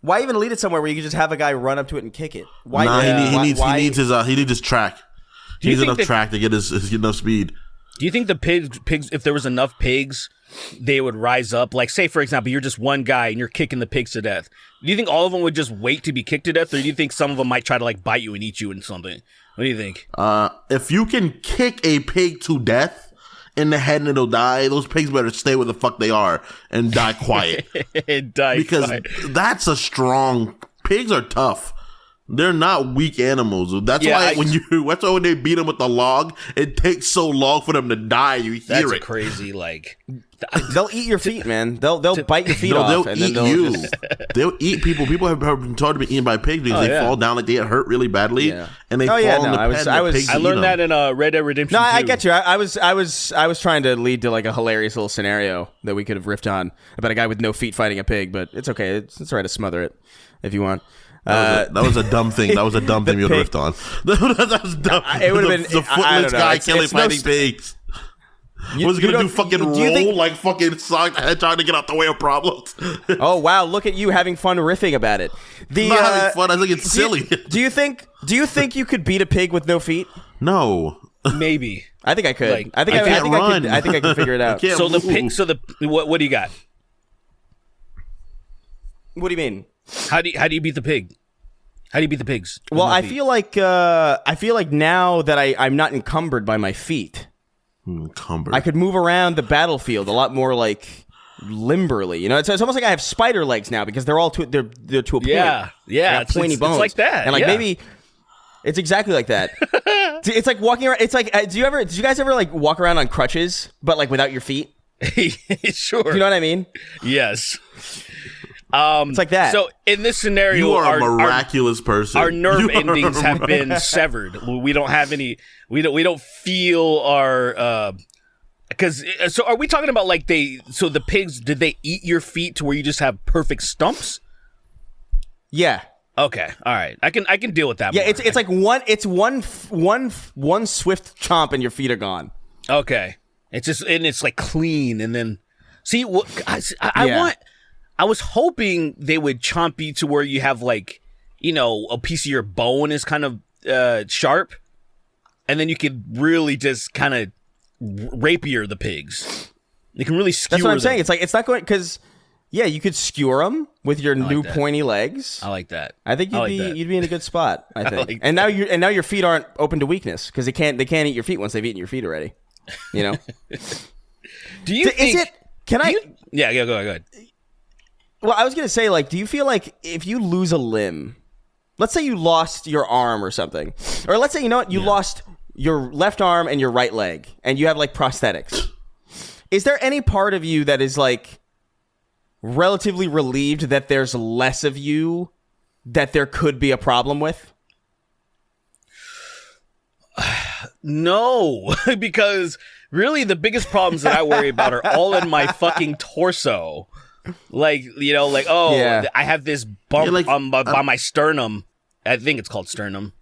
Why even lead it somewhere where you can just have a guy run up to it and kick it? Why? Nah, he needs his track. He needs enough track to get his enough speed. Do you think the pigs, if there was enough pigs, they would rise up? Like, say, for example, you're just one guy and you're kicking the pigs to death. Do you think all of them would just wait to be kicked to death, or do you think some of them might try to like bite you and eat you and something? What do you think? If you can kick a pig to death in the head and it'll die, those pigs better stay where the fuck they are and die quiet. Because that's a strong. Pigs are tough. They're not weak animals. That's why when they beat them with the log, it takes so long for them to die. You hear that's it. Crazy. Like they'll eat your feet, man. They'll bite your feet off. They'll and eat then you. They'll eat people. People have been taught to be eaten by pigs because they fall down, like they get hurt really badly, and they fall in the pen. I learned that in Red Dead Redemption. No, 2. I get you. I was trying to lead to like a hilarious little scenario that we could have riffed on about a guy with no feet fighting a pig, but it's okay. It's all right to smother it if you want. That was a dumb thing. That was a dumb thing you would have riffed on. That was dumb. It would have been the footless guy killing fighting pigs. Was he gonna do fucking roll like fucking Sonic the Hedgehog to get out the way of problems? Oh wow! Look at you having fun riffing about it. I'm not having fun. I think it's silly. Do you think you could beat a pig with no feet? No. Maybe. I think I could. I think I could figure it out. So the pig. So what do you got? What do you mean? How do you beat the pig? How do you beat the pigs? Well, I feel like now that I'm not encumbered by my feet, I could move around the battlefield a lot more like limberly. You know, it's almost like I have spider legs now because they're all they're to a point. Yeah, it's pointy bones. It's like that, and like maybe it's exactly like that. It's like walking around. It's like did you guys ever like walk around on crutches but like without your feet? Sure. Do you know what I mean? Yes. It's like that. So in this scenario, you are a miraculous person. Our nerve endings have been severed. We don't have any. We don't feel our. Because so are we talking about like So the pigs, did they eat your feet to where you just have perfect stumps? Yeah. Okay. All right. I can deal with that. Yeah. More. It's like one swift chomp and your feet are gone. Okay. It's like clean and then see what I was hoping they would chomp you to where you have like, a piece of your bone is kind of sharp, and then you could really just kind of rapier the pigs. You can really skewer That's what I'm them. saying. It's like it's not going because you could skewer them with your new pointy legs. I like that. I think you'd be in a good spot. I think. Like and now your feet aren't open to weakness because they can't eat your feet once they've eaten your feet already. You know. Do you think? Is it? Can I? Yeah. Go ahead. Well, I was gonna say, like, do you feel like if you lose a limb, let's say you lost your arm or something, or let's say you lost your left arm and your right leg, and you have like prosthetics. Is there any part of you that is like relatively relieved that there's less of you that there could be a problem with? No, because really the biggest problems that I worry about are all in my fucking torso. I have this bump by my sternum. I think it's called sternum.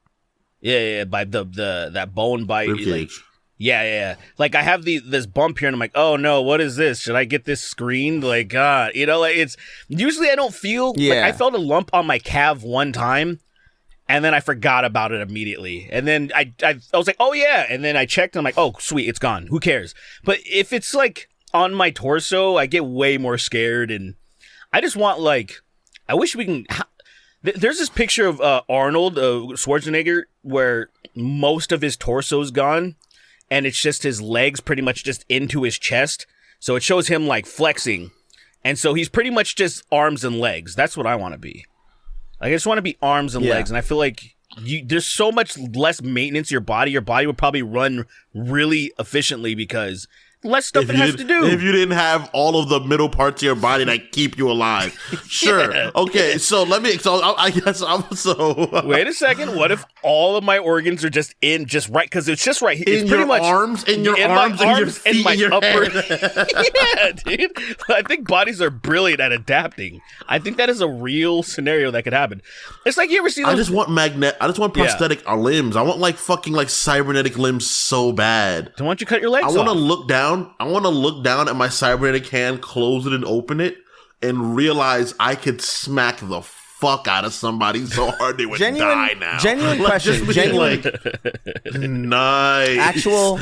Yeah, by that bone bite. Yeah. Like I have this bump here, and I'm like, oh no, what is this? Should I get this screened? Like, God, it's usually I don't feel. Yeah. Like, I felt a lump on my calf one time, and then I forgot about it immediately. And then I was like, oh yeah, and then I checked, and I'm like, oh sweet, it's gone. Who cares? But if it's like on my torso, I get way more scared, and I just want I wish we can. There's this picture of Arnold Schwarzenegger where most of his torso's gone, and it's just his legs pretty much just into his chest. So it shows him like flexing, and so he's pretty much just arms and legs. That's what I want to be. Like I just want to be arms and legs, and I feel like there's so much less maintenance to your body. Your body would probably run really efficiently because less stuff it has to do. If you didn't have all of the middle parts of your body that keep you alive. Sure. Yeah. Okay, so I guess wait a second. What if all of my organs are just right? Because it's just right here. It's pretty much arms, in your arms, and your feet, and my your upper. Yeah, dude. I think bodies are brilliant at adapting. I think that is a real scenario that could happen. It's like you ever see those? I just want prosthetic limbs. I want like fucking like cybernetic limbs so bad. Don't want you cut your legs off. I want to look down at my cybernetic hand, close it and open it, and realize I could smack the fuck out of somebody so hard they would die now. Genuine question. Nice. Actual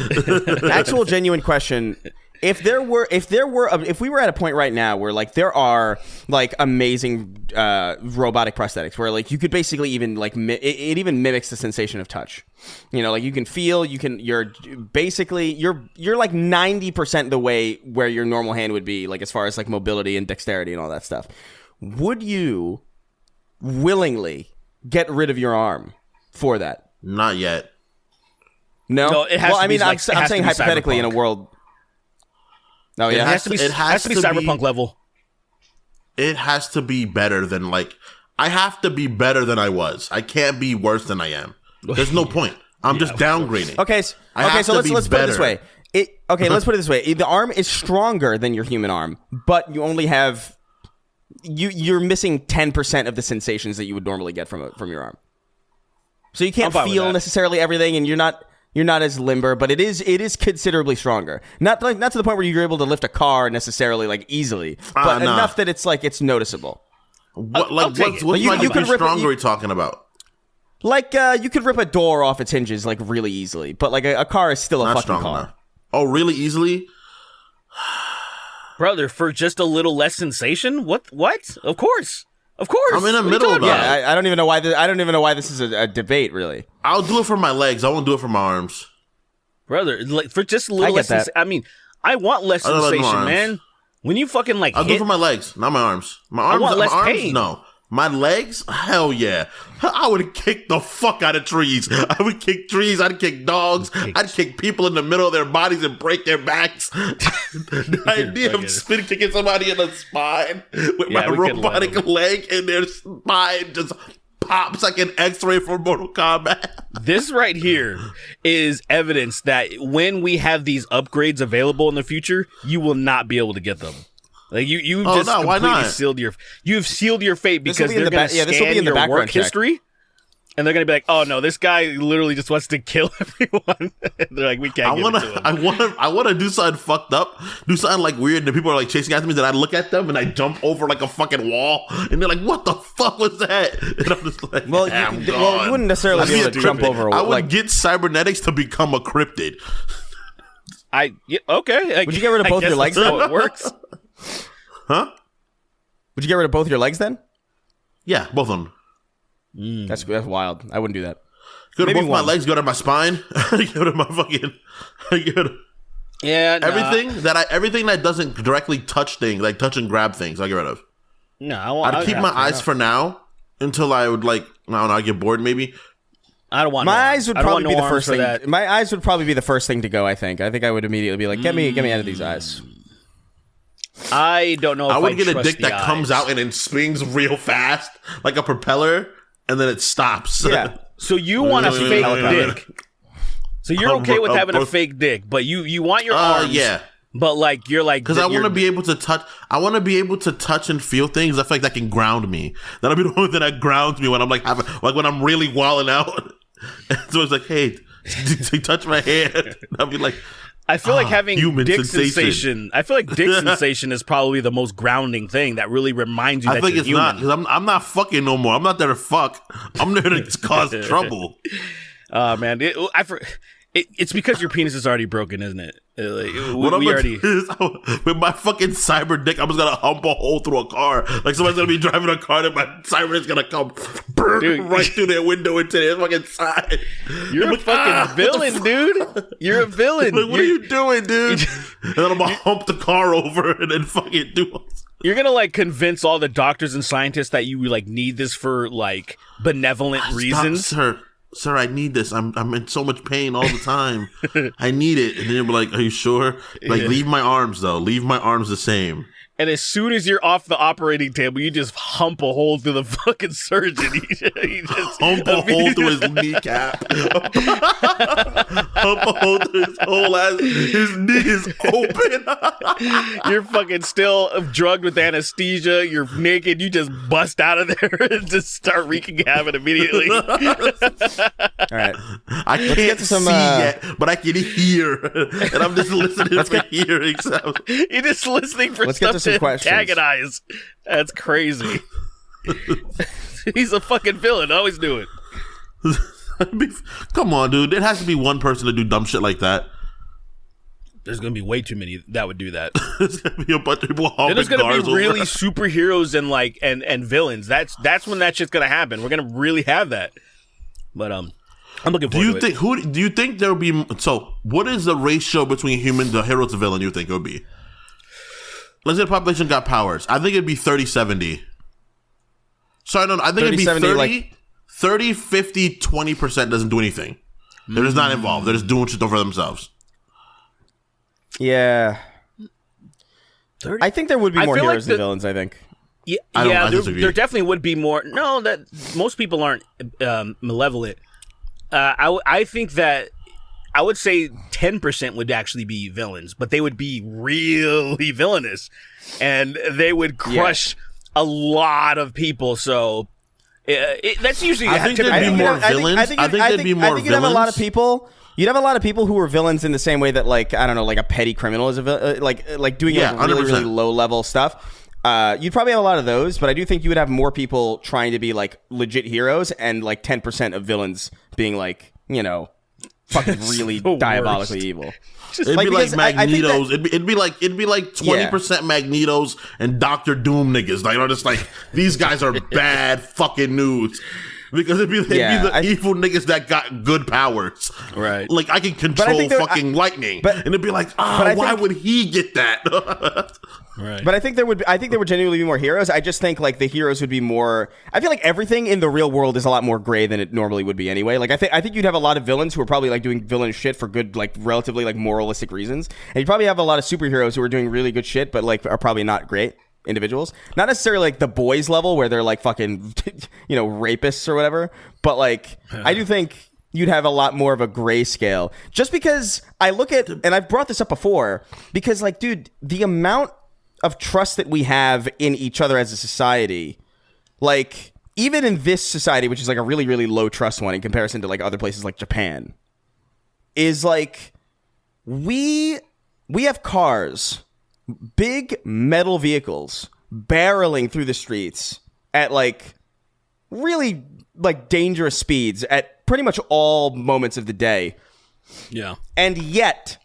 genuine question. If we were at a point right now where like there are like amazing robotic prosthetics where like you could basically even like it even mimics the sensation of touch, you know, like you can feel, you're basically you're like 90% the way where your normal hand would be, like as far as like mobility and dexterity and all that stuff. Would you willingly get rid of your arm for that? Not yet. No, it has. Well, to I mean, be I'm like, saying hypothetically cyberpunk. in a world. Oh yeah, it has to be cyberpunk level. It has to be better than like I have to be better than I was. I can't be worse than I am. There's no point. I'm just downgrading. Okay, so let's put it this way. Let's put it this way. The arm is stronger than your human arm, but you only have you're missing 10% of the sensations that you would normally get from your arm. So you can't feel necessarily everything, and you're not as limber, but it is considerably stronger. Not to the point where you're able to lift a car necessarily like easily, but enough that it's like it's noticeable. What stronger are you talking about? Like you could rip a door off its hinges like really easily, but like a car is still a fucking car. Enough. Oh, really easily? Brother, for just a little less sensation? What? Of course. I'm in the middle of that. Yeah, I don't even know why this is a debate, really. I'll do it for my legs. I won't do it for my arms. Brother, like for just a little less sensation. I mean, I want less sensation, man. When you fucking like I'll do it for my legs, not my arms. My arms, I want less pain. No. My legs? Hell yeah. I would kick the fuck out of trees. I would kick trees. I'd kick dogs. I'd kick people in the middle of their bodies and break their backs. The idea of spin kicking somebody in the spine with my robotic leg and their spine just pops like an X-ray from Mortal Kombat. This right here is evidence that when we have these upgrades available in the future, you will not be able to get them. Like you've sealed your fate because they're going to scan your work history, and they're going to be like, "Oh no, this guy literally just wants to kill everyone." They're like, "We can't." I want to do something fucked up, do something like weird, and people are like chasing after me. Then I look at them and I jump over like a fucking wall, and they're like, "What the fuck was that?" And I'm just like, you wouldn't necessarily be able to jump over a wall. I would get cybernetics to become a cryptid. Okay. Would you get rid of both your legs? That's how it works. Huh? Would you get rid of both your legs then? Yeah, both of them. That's wild. I wouldn't do that. Go to both my legs, go to my spine, go to my fucking everything that doesn't directly touch things, like touch and grab things, I get rid of. No, I'd keep my eyes for now until I would I get bored maybe. I don't want my eyes would probably be the first thing. That. My eyes would probably be the first thing to go. I think I would immediately be like, get me out of these eyes. I don't know if I would get a dick that comes out and then swings real fast, like a propeller, and then it stops. Yeah. So you want a fake dick. So you're okay with having a fake dick, but you want your arms. Yeah. But like you're like because I want to be able to touch. I want to be able to touch and feel things. I feel like that can ground me. That'll be the only thing that grounds me when I'm like when I'm really wilding out. And so it's like, hey, touch my hand. I'll be like. I feel like having dick sensation. I feel like dick sensation is probably the most grounding thing that really reminds you that you're human. Not because I'm not fucking no more. I'm not there to fuck. I'm there to cause trouble. Man, it's because your penis is already broken, isn't it? With my fucking cyber dick, I'm just gonna hump a hole through a car. Like somebody's gonna be driving a car, and my cyber is gonna come right through their window into their fucking side. You're a fucking villain, dude. You're a villain. Like, what are you doing, dude? And then I'm gonna hump the car over and then fucking do it. You're gonna like convince all the doctors and scientists that you like need this for like benevolent reasons. Sir, I need this. I'm in so much pain all the time. I need it. And then you'll be like, are you sure? Like, leave my arms, though. Leave my arms the same. And as soon as you're off the operating table, you just hump a hole through the fucking surgeon. He just hump a hole through his kneecap. Hump a hole through his whole ass. His knee is open. You're fucking still drugged with anesthesia. You're naked. You just bust out of there and just start wreaking havoc immediately. All right. I can't see yet, but I can hear. And I'm just listening for hearing sounds. You're just listening for stuff to antagonize. That's crazy. He's a fucking villain. I always knew it. Come on, dude. There has to be one person to do dumb shit like that. There's gonna be way too many that would do that. There's gonna be a bunch of people. Then there's gonna be really superheroes and villains. That's when that shit's gonna happen. We're gonna really have that. But I'm looking forward to it. Do you think there will be? So, what is the ratio between the hero to villain? You think it would be? Let's say the population got powers. I think it'd be 30-70. Sorry, no. I think it'd be 30, 50, 20% doesn't do anything. They're just not involved. They're just doing shit over themselves. Yeah. 30? I think there would be more heroes than villains, I think. Yeah, there definitely would be more. No, that most people aren't malevolent. I think that I would say 10% would actually be villains, but they would be really villainous, and they would crush a lot of people. So that's usually. I think there'd be more villains. I think there'd be more villains. You'd have a lot of people. You'd have a lot of people who are villains in the same way that, like, I don't know, like a petty criminal is a villain, like doing really, really low level stuff. You'd probably have a lot of those, but I do think you would have more people trying to be like legit heroes and like 10% of villains being like, you know, fucking really diabolically evil. It'd be like Magnetos. It'd be like 20% Magnetos and Doctor Doom niggas. Like, you know, just like these guys are bad fucking news. Because it'd be the evil niggas that got good powers. Right. Like, I can control fucking lightning. But it'd be like, why would he get that? Right. But I think there would genuinely be more heroes. I just think, like, the heroes would be more... I feel like everything in the real world is a lot more gray than it normally would be anyway. Like, I think you'd have a lot of villains who are probably, like, doing villain shit for good, like, relatively, like, moralistic reasons. And you'd probably have a lot of superheroes who are doing really good shit, but, like, are probably not great individuals. Not necessarily like the boys level where they're like fucking, you know, rapists or whatever, but like I do think you'd have a lot more of a gray scale, just because I look at, and I've brought this up before, because like, dude, the amount of trust that we have in each other as a society, like even in this society, which is like a really, really low trust one in comparison to like other places like Japan, is like we have cars, big metal vehicles barreling through the streets at like really like dangerous speeds at pretty much all moments of the day. Yeah. And yet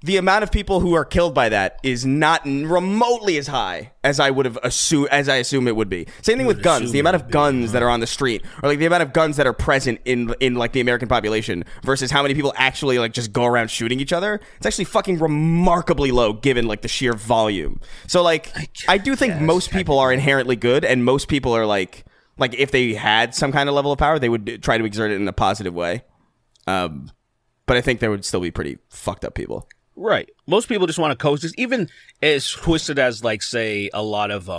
the amount of people who are killed by that is not remotely as high as I would have assumed, as I assume it would be. Same thing with guns. The amount of guns that are on the street, or like the amount of guns that are present in like the American population versus how many people actually like just go around shooting each other. It's actually fucking remarkably low given like the sheer volume. So like I do think most people are inherently good, and most people are like if they had some kind of level of power, they would try to exert it in a positive way. But I think there would still be pretty fucked up people. Right. Most people just want to coexist. Even as twisted as, like, say, a lot of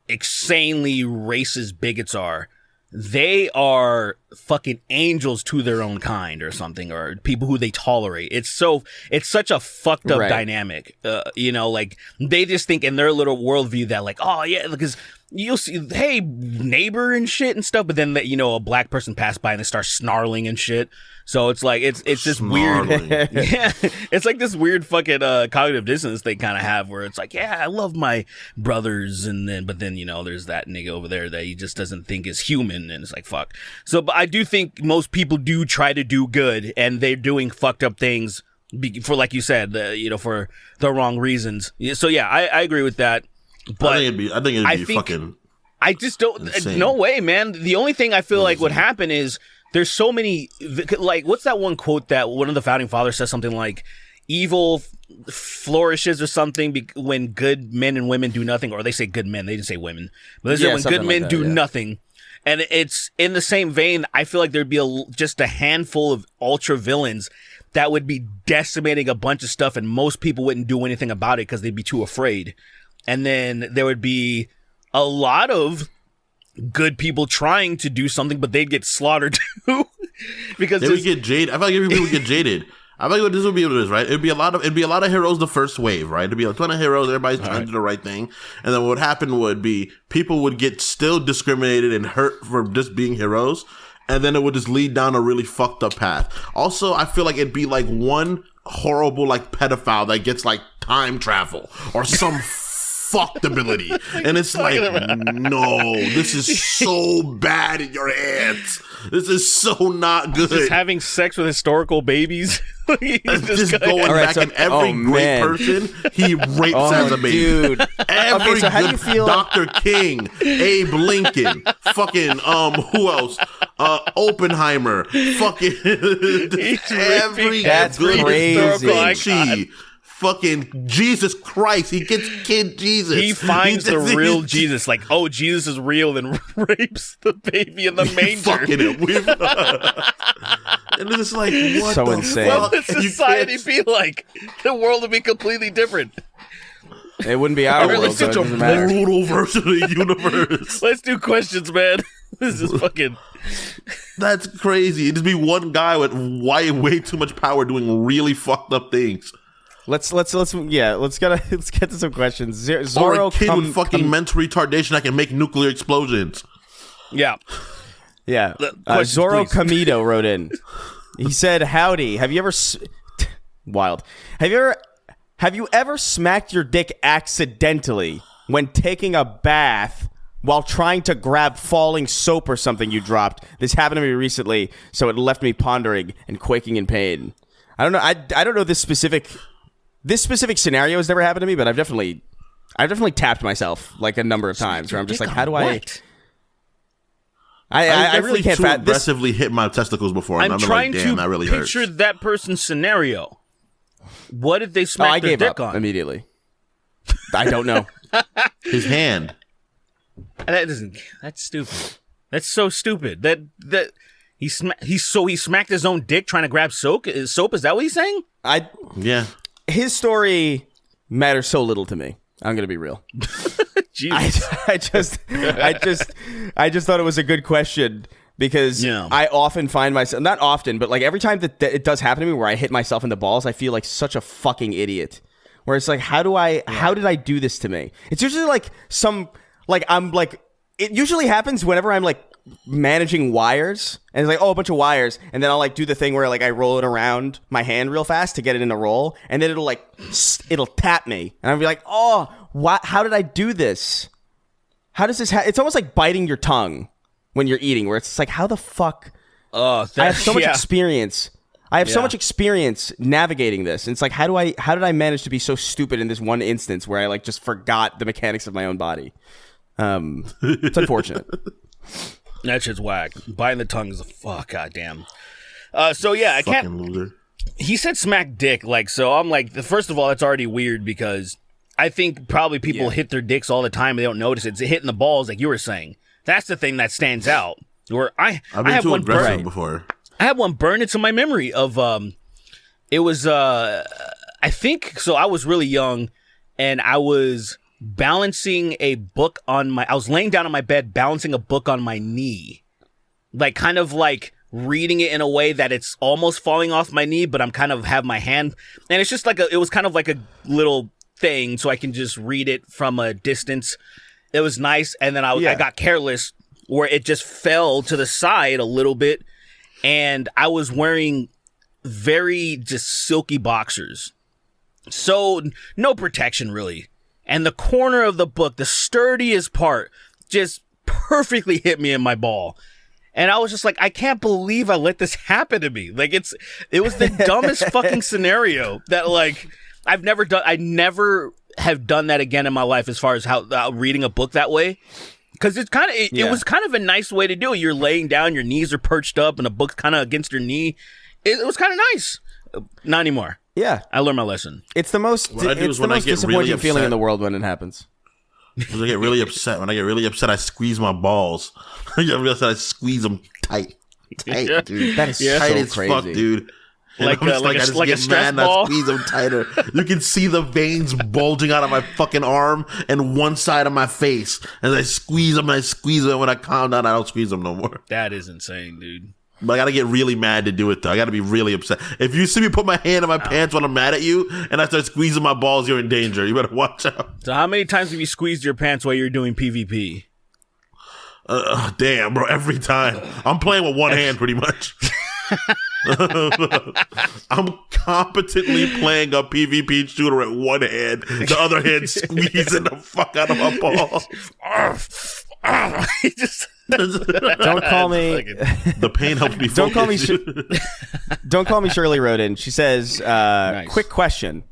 insanely racist bigots are, they are fucking angels to their own kind or something, or people who they tolerate. It's such a fucked up dynamic. You know, like, they just think in their little worldview that, like, oh, yeah, because you'll see, hey, neighbor and shit and stuff, but then, you know, a black person passed by and they start snarling and shit. So it's like it's this weird, yeah, it's like this weird fucking cognitive dissonance they kind of have, where it's like, yeah, I love my brothers, but then you know there's that nigga over there that he just doesn't think is human, and it's like fuck. So, but I do think most people do try to do good, and they're doing fucked up things for, like you said, you know, for the wrong reasons. So yeah, I agree with that. But I think it'd be fucking. I just don't. Insane. No way, man. The only thing I feel like would happen is. There's so many, like, what's that one quote that one of the founding fathers says something like, evil flourishes or something when good men and women do nothing, or they say good men, they didn't say women, but they say when good men do nothing. And it's in the same vein, I feel like there'd be just a handful of ultra villains that would be decimating a bunch of stuff, and most people wouldn't do anything about it because they'd be too afraid. And then there would be a lot of good people trying to do something, but they'd get slaughtered too because they would get jaded. I feel like people would get jaded. I feel like this would be what it is, right? It'd be a lot of heroes the first wave, right? It'd be a ton of heroes, everybody's trying to do the right thing, and then what would happen would be people would get still discriminated and hurt for just being heroes, and then it would just lead down a really fucked up path. Also, I feel like it'd be like one horrible like pedophile that gets like time travel or some fucked ability. And it's like, no, this is so bad in your hands. This is so not good. Just having sex with historical babies. Just going back and every great person he rapes as a baby. Dude. Every so how do good you feel? Dr. King, Abe Lincoln, fucking who else? Oppenheimer, fucking every That's good crazy. Vinci. Fucking Jesus Christ, he gets kid Jesus. He finds the real Jesus, like, oh, Jesus is real, and rapes the baby in the manger. Fucking it. And it's like, what So the insane. fuck? What would society be like? The world would be completely different. It wouldn't be our Really world, so it Such a doesn't matter. brutal version of the universe. Let's do questions, man. This is fucking... That's crazy. It'd just be one guy with way too much power doing really fucked up things. Let's get to some questions. Or Zorro a kid with fucking mental retardation that can make nuclear explosions. Yeah. Yeah. Questions, Zorro please. Camido wrote in. He said, "Howdy. Have you ever wild? Have you ever smacked your dick accidentally when taking a bath while trying to grab falling soap or something you dropped? This happened to me recently, so it left me pondering and quaking in pain. I don't know. I don't know this specific scenario has never happened to me, but I've definitely tapped myself like a number of times where I'm just like, how do I? I really can't. Aggressively hit my testicles before. I'm and trying like, damn, to that really picture hurts. that person's scenario. What did they smack I their gave dick up on? immediately. I don't know. His hand. That's stupid. That's so stupid. That he smacked his own dick trying to grab soap. Is that what he's saying? Yeah. His story matters so little to me. I'm gonna be real. Jesus. I just thought it was a good question because I often find myself, not often, but like every time that it does happen to me where I hit myself in the balls, I feel like such a fucking idiot. Where it's like, how did I do this to me? It's usually like it usually happens whenever I'm like managing wires and it's like, oh, a bunch of wires, and then I'll like do the thing where like I roll it around my hand real fast to get it in a roll, and then it'll tap me, and I'll be like, oh, what? How did I do this? How does this? It's almost like biting your tongue when you're eating, where it's like, how the fuck? I have so much experience. I have so much experience navigating this, and it's like, how did I manage to be so stupid in this one instance where I like just forgot the mechanics of my own body? It's unfortunate. That shit's whack. Biting the tongue is a fuck. Goddamn. So yeah, I can't. Loser. He said smack dick, like, so I'm like, first of all, that's already weird because I think probably people hit their dicks all the time and they don't notice it. It's hitting the balls, like you were saying. That's the thing that stands out. Where I've been too aggressive before. I have one burned into my memory of it was I think so. I was really young and I was balancing a book on I was laying down on my bed balancing a book on my knee, like kind of like reading it in a way that it's almost falling off my knee, but I'm kind of have my hand, and it's just like it was kind of like a little thing so I can just read it from a distance. It was nice, and then I got careless where it just fell to the side a little bit, and I was wearing very just silky boxers, so no protection really. And the corner of the book, the sturdiest part, just perfectly hit me in my ball. And I was just like, I can't believe I let this happen to me. Like, it was the dumbest fucking scenario that, like, I never have done that again in my life as far as how reading a book that way. Because it was kind of a nice way to do it. You're laying down, your knees are perched up, and the book's kind of against your knee. It was kind of nice. Not anymore. Yeah, I learned my lesson. It's the most disappointing feeling in the world when it happens. When I get really upset. When I get really upset, I squeeze my balls. I get really upset, I squeeze them tight, dude. That is tight so as crazy. fuck, dude. And Like I'm just like a stress ball. I squeeze them tighter. You can see the veins bulging out of my fucking arm and one side of my face as I squeeze them. And I squeeze them. When I calm down, I don't squeeze them no more. That is insane, dude. But I gotta get really mad to do it, though. I gotta be really upset. If you see me put my hand in my pants when I'm mad at you and I start squeezing my balls, you're in danger. You better watch out. So how many times have you squeezed your pants while you're doing PvP? Damn, bro. Every time. I'm playing with one hand pretty much. I'm competently playing a PvP shooter at one hand, the other hand squeezing the fuck out of my balls. Don't call me. The pain helps me. Don't call me. Don't call me. Shirley wrote in. She says, Nice. "Quick question: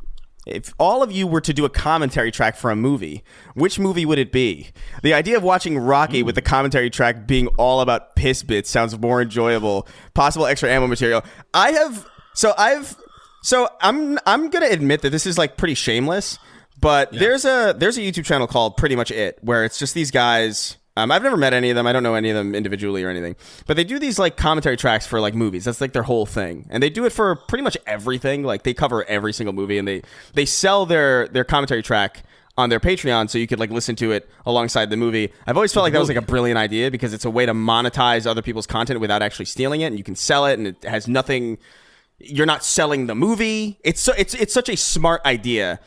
if all of you were to do a commentary track for a movie, which movie would it be? The idea of watching Rocky with the commentary track being all about piss bits sounds more enjoyable. Possible extra ammo material. I'm gonna admit that this is like pretty shameless, but there's a YouTube channel called Pretty Much It where it's just these guys. I've never met any of them. I don't know any of them individually or anything. But they do these like commentary tracks for like movies. That's like their whole thing. And they do it for pretty much everything. Like they cover every single movie, and they sell their commentary track on their Patreon so you could like listen to it alongside the movie. I've always felt like that was like a brilliant idea because it's a way to monetize other people's content without actually stealing it, and you can sell it, and it has nothing. You're not selling the movie. It's such a smart idea.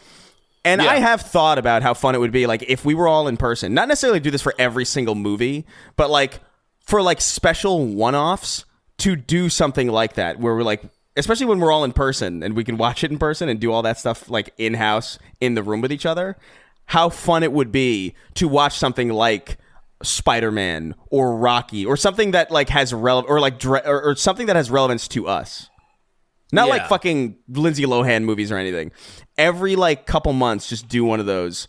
And I have thought about how fun it would be, like, if we were all in person. Not necessarily do this for every single movie, but, like, for, like, special one-offs to do something like that, where we're, like, especially when we're all in person and we can watch it in person and do all that stuff, like, in-house, in the room with each other, how fun it would be to watch something like Spider-Man or Rocky or something that, like, has or something that has relevance to us. Not like fucking Lindsay Lohan movies or anything. Every like couple months, just do one of those.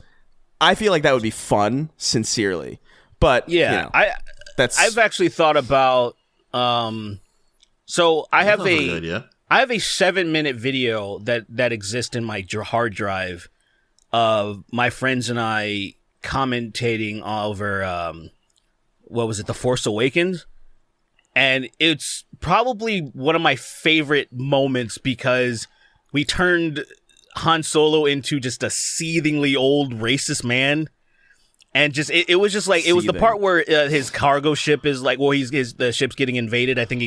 I feel like that would be fun, sincerely. But yeah, I've actually thought about. So I have I have a 7-minute video that exists in my hard drive of my friends and I commentating over what was it, The Force Awakens. And it's probably one of my favorite moments because we turned Han Solo into just a seethingly old racist man. And just it was just like, it was the part where his cargo ship is like, well, the ship's getting invaded. I think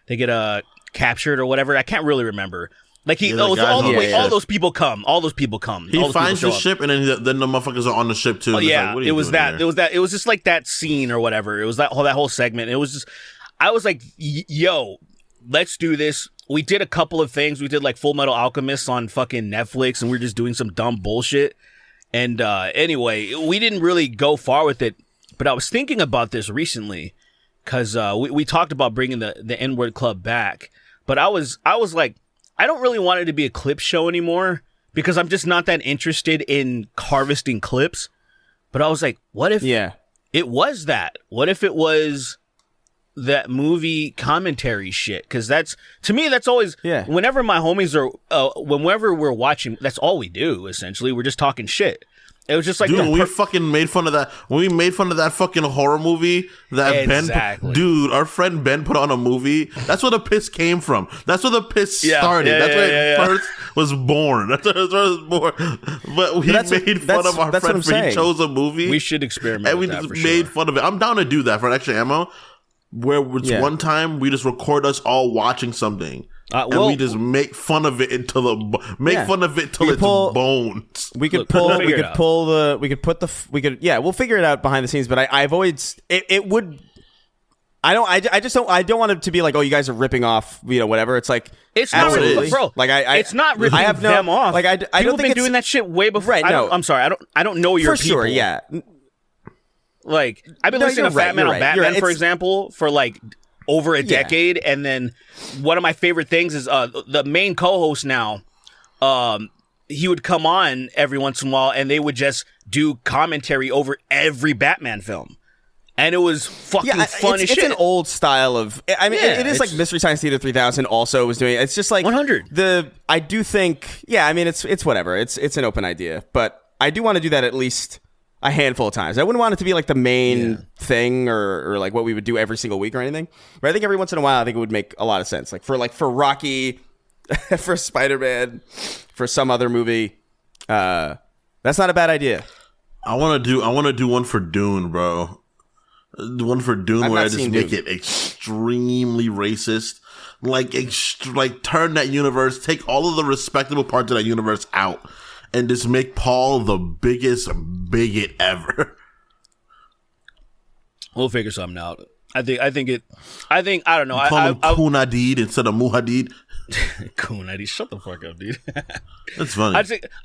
they get captured or whatever. I can't really rember. Like all those people come. He finds the ship, and then the motherfuckers are on the ship too. Oh, yeah, like, it was that. It was just like that scene or whatever. It was that whole segment. It was just, I was like, yo, let's do this. We did a couple of things. We did like Full Metal Alchemist on fucking Netflix, and we were just doing some dumb bullshit. And anyway, we didn't really go far with it. But I was thinking about this recently because we talked about bringing the N-Word Club back. But I was like, I don't really want it to be a clip show anymore because I'm just not that interested in harvesting clips. But I was like, what if it was that? What if it was that movie commentary shit? Because to me, that's always, whenever my homies are, whenever we're watching, that's all we do, essentially. We're just talking shit. It was just like, dude, we fucking made fun of that. When we made fun of that fucking horror movie that Ben, our friend Ben put on a movie. That's where the piss came from. That's where the piss started. That's where it first was born. That's where it was born. But we made fun of our friend for he chose a movie. We should experiment and we with just that made fun of it. I'm down to do that for an extra ammo. Where one time we just record us all watching something. And we just make fun of it until it's bones. We'll figure it out behind the scenes. But I don't want it to be like, oh, you guys are ripping off, whatever. It's like, it's absolutely, bro. Like it's not ripping them off. Like I don't think been doing that shit way before. Right? No, I'm sorry. I don't know your for people. Sure. Yeah. Like I've been listening to Fat Man on Batman, for example, for like over a decade, and then one of my favorite things is the main co-host now. He would come on every once in a while, and they would just do commentary over every Batman film, and it was fucking fun as shit. It's an old style of. I mean, it is like Mystery Science Theater 3000 also was doing it. It's just like 100. I do think, I mean, it's whatever. It's an open idea, but I do want to do that at least a handful of times. I wouldn't want it to be like the main thing or like what we would do every single week or anything. But I think every once in a while, I think it would make a lot of sense. Like for Rocky, for Spider-Man, for some other movie. That's not a bad idea. I want to do one for Dune, bro. The one for Dune where I just make it extremely racist. Like turn that universe, take all of the respectable parts of that universe out, and just make Paul the biggest bigot ever. We'll figure something out. I don't know. Call him Kunadid instead of Muhadid. Kunadid, shut the fuck up, dude. That's funny.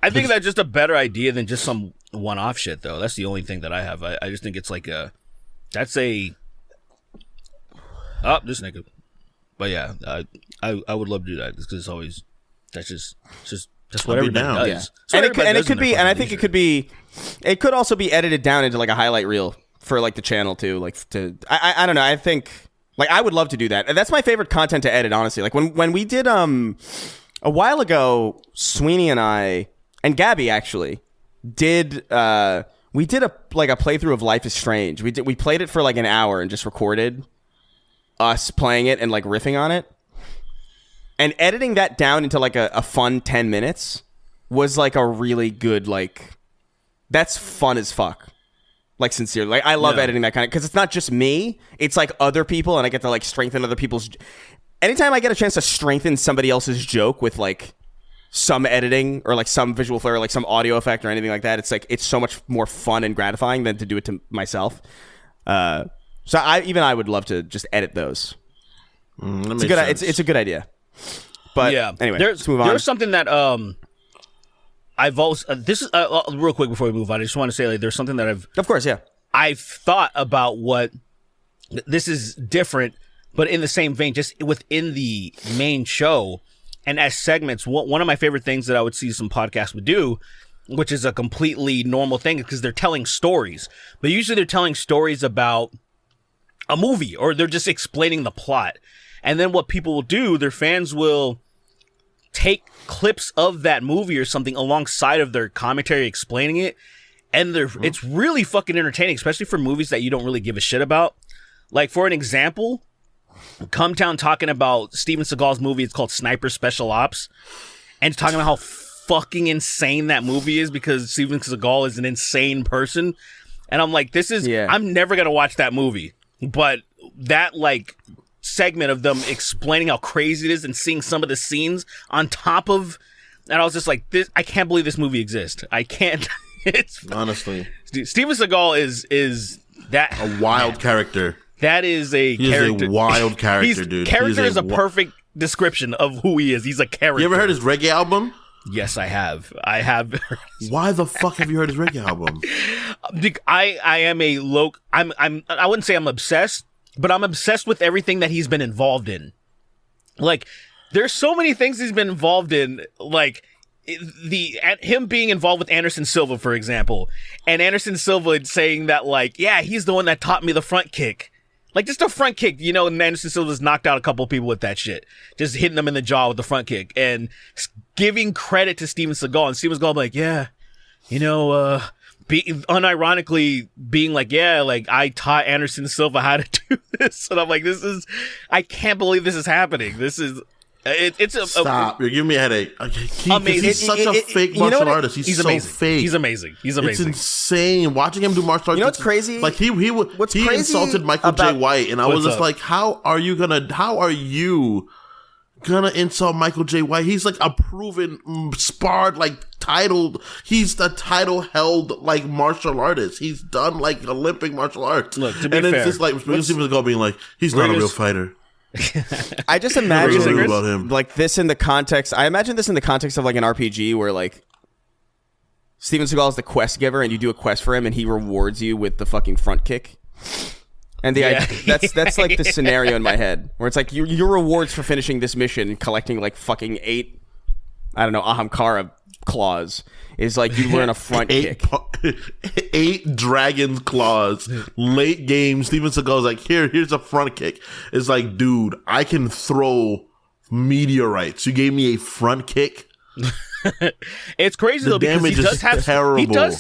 I think that's just a better idea than just some one-off shit, though. That's the only thing that I have. I just think it's like this nigga. But yeah, I would love to do that because it's always that's what everybody does. Yeah. It could also be edited down into like a highlight reel for like the channel too. Like I don't know. I think like I would love to do that. And that's my favorite content to edit, honestly. Like when we did a while ago, Sweeney and I and Gabby actually did we did a playthrough of Life is Strange. We played it for like an hour and just recorded us playing it and like riffing on it. And editing that down into like a fun 10 minutes was like a really good, like, that's fun as fuck. Like, sincerely. Like, I love editing that kind of, because it's not just me, it's like other people, and I get to like strengthen other people's. Anytime I get a chance to strengthen somebody else's joke with like some editing or like some visual flair or like some audio effect or anything like that, it's like, it's so much more fun and gratifying than to do it to myself. So I would love to just edit those. It's a good idea. But yeah, anyway, let's move on. There's something that I've always this is real quick before we move on. I just want to say like there's something that I've thought about what this is different, but in the same vein, just within the main show and as segments. One of my favorite things that I would see some podcasts would do, which is a completely normal thing, because they're telling stories, but usually they're telling stories about a movie or they're just explaining the plot. And then what people will do, their fans will take clips of that movie or something alongside of their commentary explaining it. And it's really fucking entertaining, especially for movies that you don't really give a shit about. Like, for an example, Cumtown talking about Steven Seagal's movie. It's called Sniper Special Ops. And talking about how fucking insane that movie is because Steven Seagal is an insane person. And I'm like, I'm never going to watch that movie. But that, like, segment of them explaining how crazy it is and seeing some of the scenes on top of, and I was just like, I can't believe this movie exists. I can't. It's honestly, Steven Seagal is that a wild character. That is a character. He's a wild character, dude. Character is a perfect description of who he is. He's a character. You ever heard his reggae album? Yes, I have. Why the fuck have you heard his reggae album? I am a I wouldn't say I'm obsessed, but I'm obsessed with everything that he's been involved in. Like, there's so many things he's been involved in, like him being involved with Anderson Silva, for example, and Anderson Silva saying that, like, yeah, he's the one that taught me the front kick. Like, just a front kick, you know, and Anderson Silva's knocked out a couple of people with that shit. Just hitting them in the jaw with the front kick. And giving credit to Steven Seagal. And Steven Seagal like, yeah, you know, unironically being like, yeah, like, I taught Anderson Silva how to do this. And I'm like, I can't believe this is happening. This is... Stop! You're giving me a headache. Amazing. He's such a fake martial artist. He's so amazing. fake. He's amazing. It's insane watching him do martial arts. You know what's crazy? Like he insulted Michael J. White, and I was just like, how are you gonna insult Michael J. White? He's like a proven sparred, like titled. He's the title held like martial artist. He's done like Olympic martial arts. Look, to be fair, it's just like Steven Seagal being like, he's not a real fighter. I just imagine like this in the context. I imagine this in the context of like an RPG where like Steven Seagal is the quest giver, and you do a quest for him, and he rewards you with the fucking front kick. And that's like the scenario in my head where it's like your rewards for finishing this mission, collecting like fucking 8, I don't know, Ahamkara claws, is like you learn a front kick. 8 dragon claws. Late game, Steven Seagal's like, here's a front kick. It's like, dude, I can throw meteorites. You gave me a front kick. It's crazy though, because he does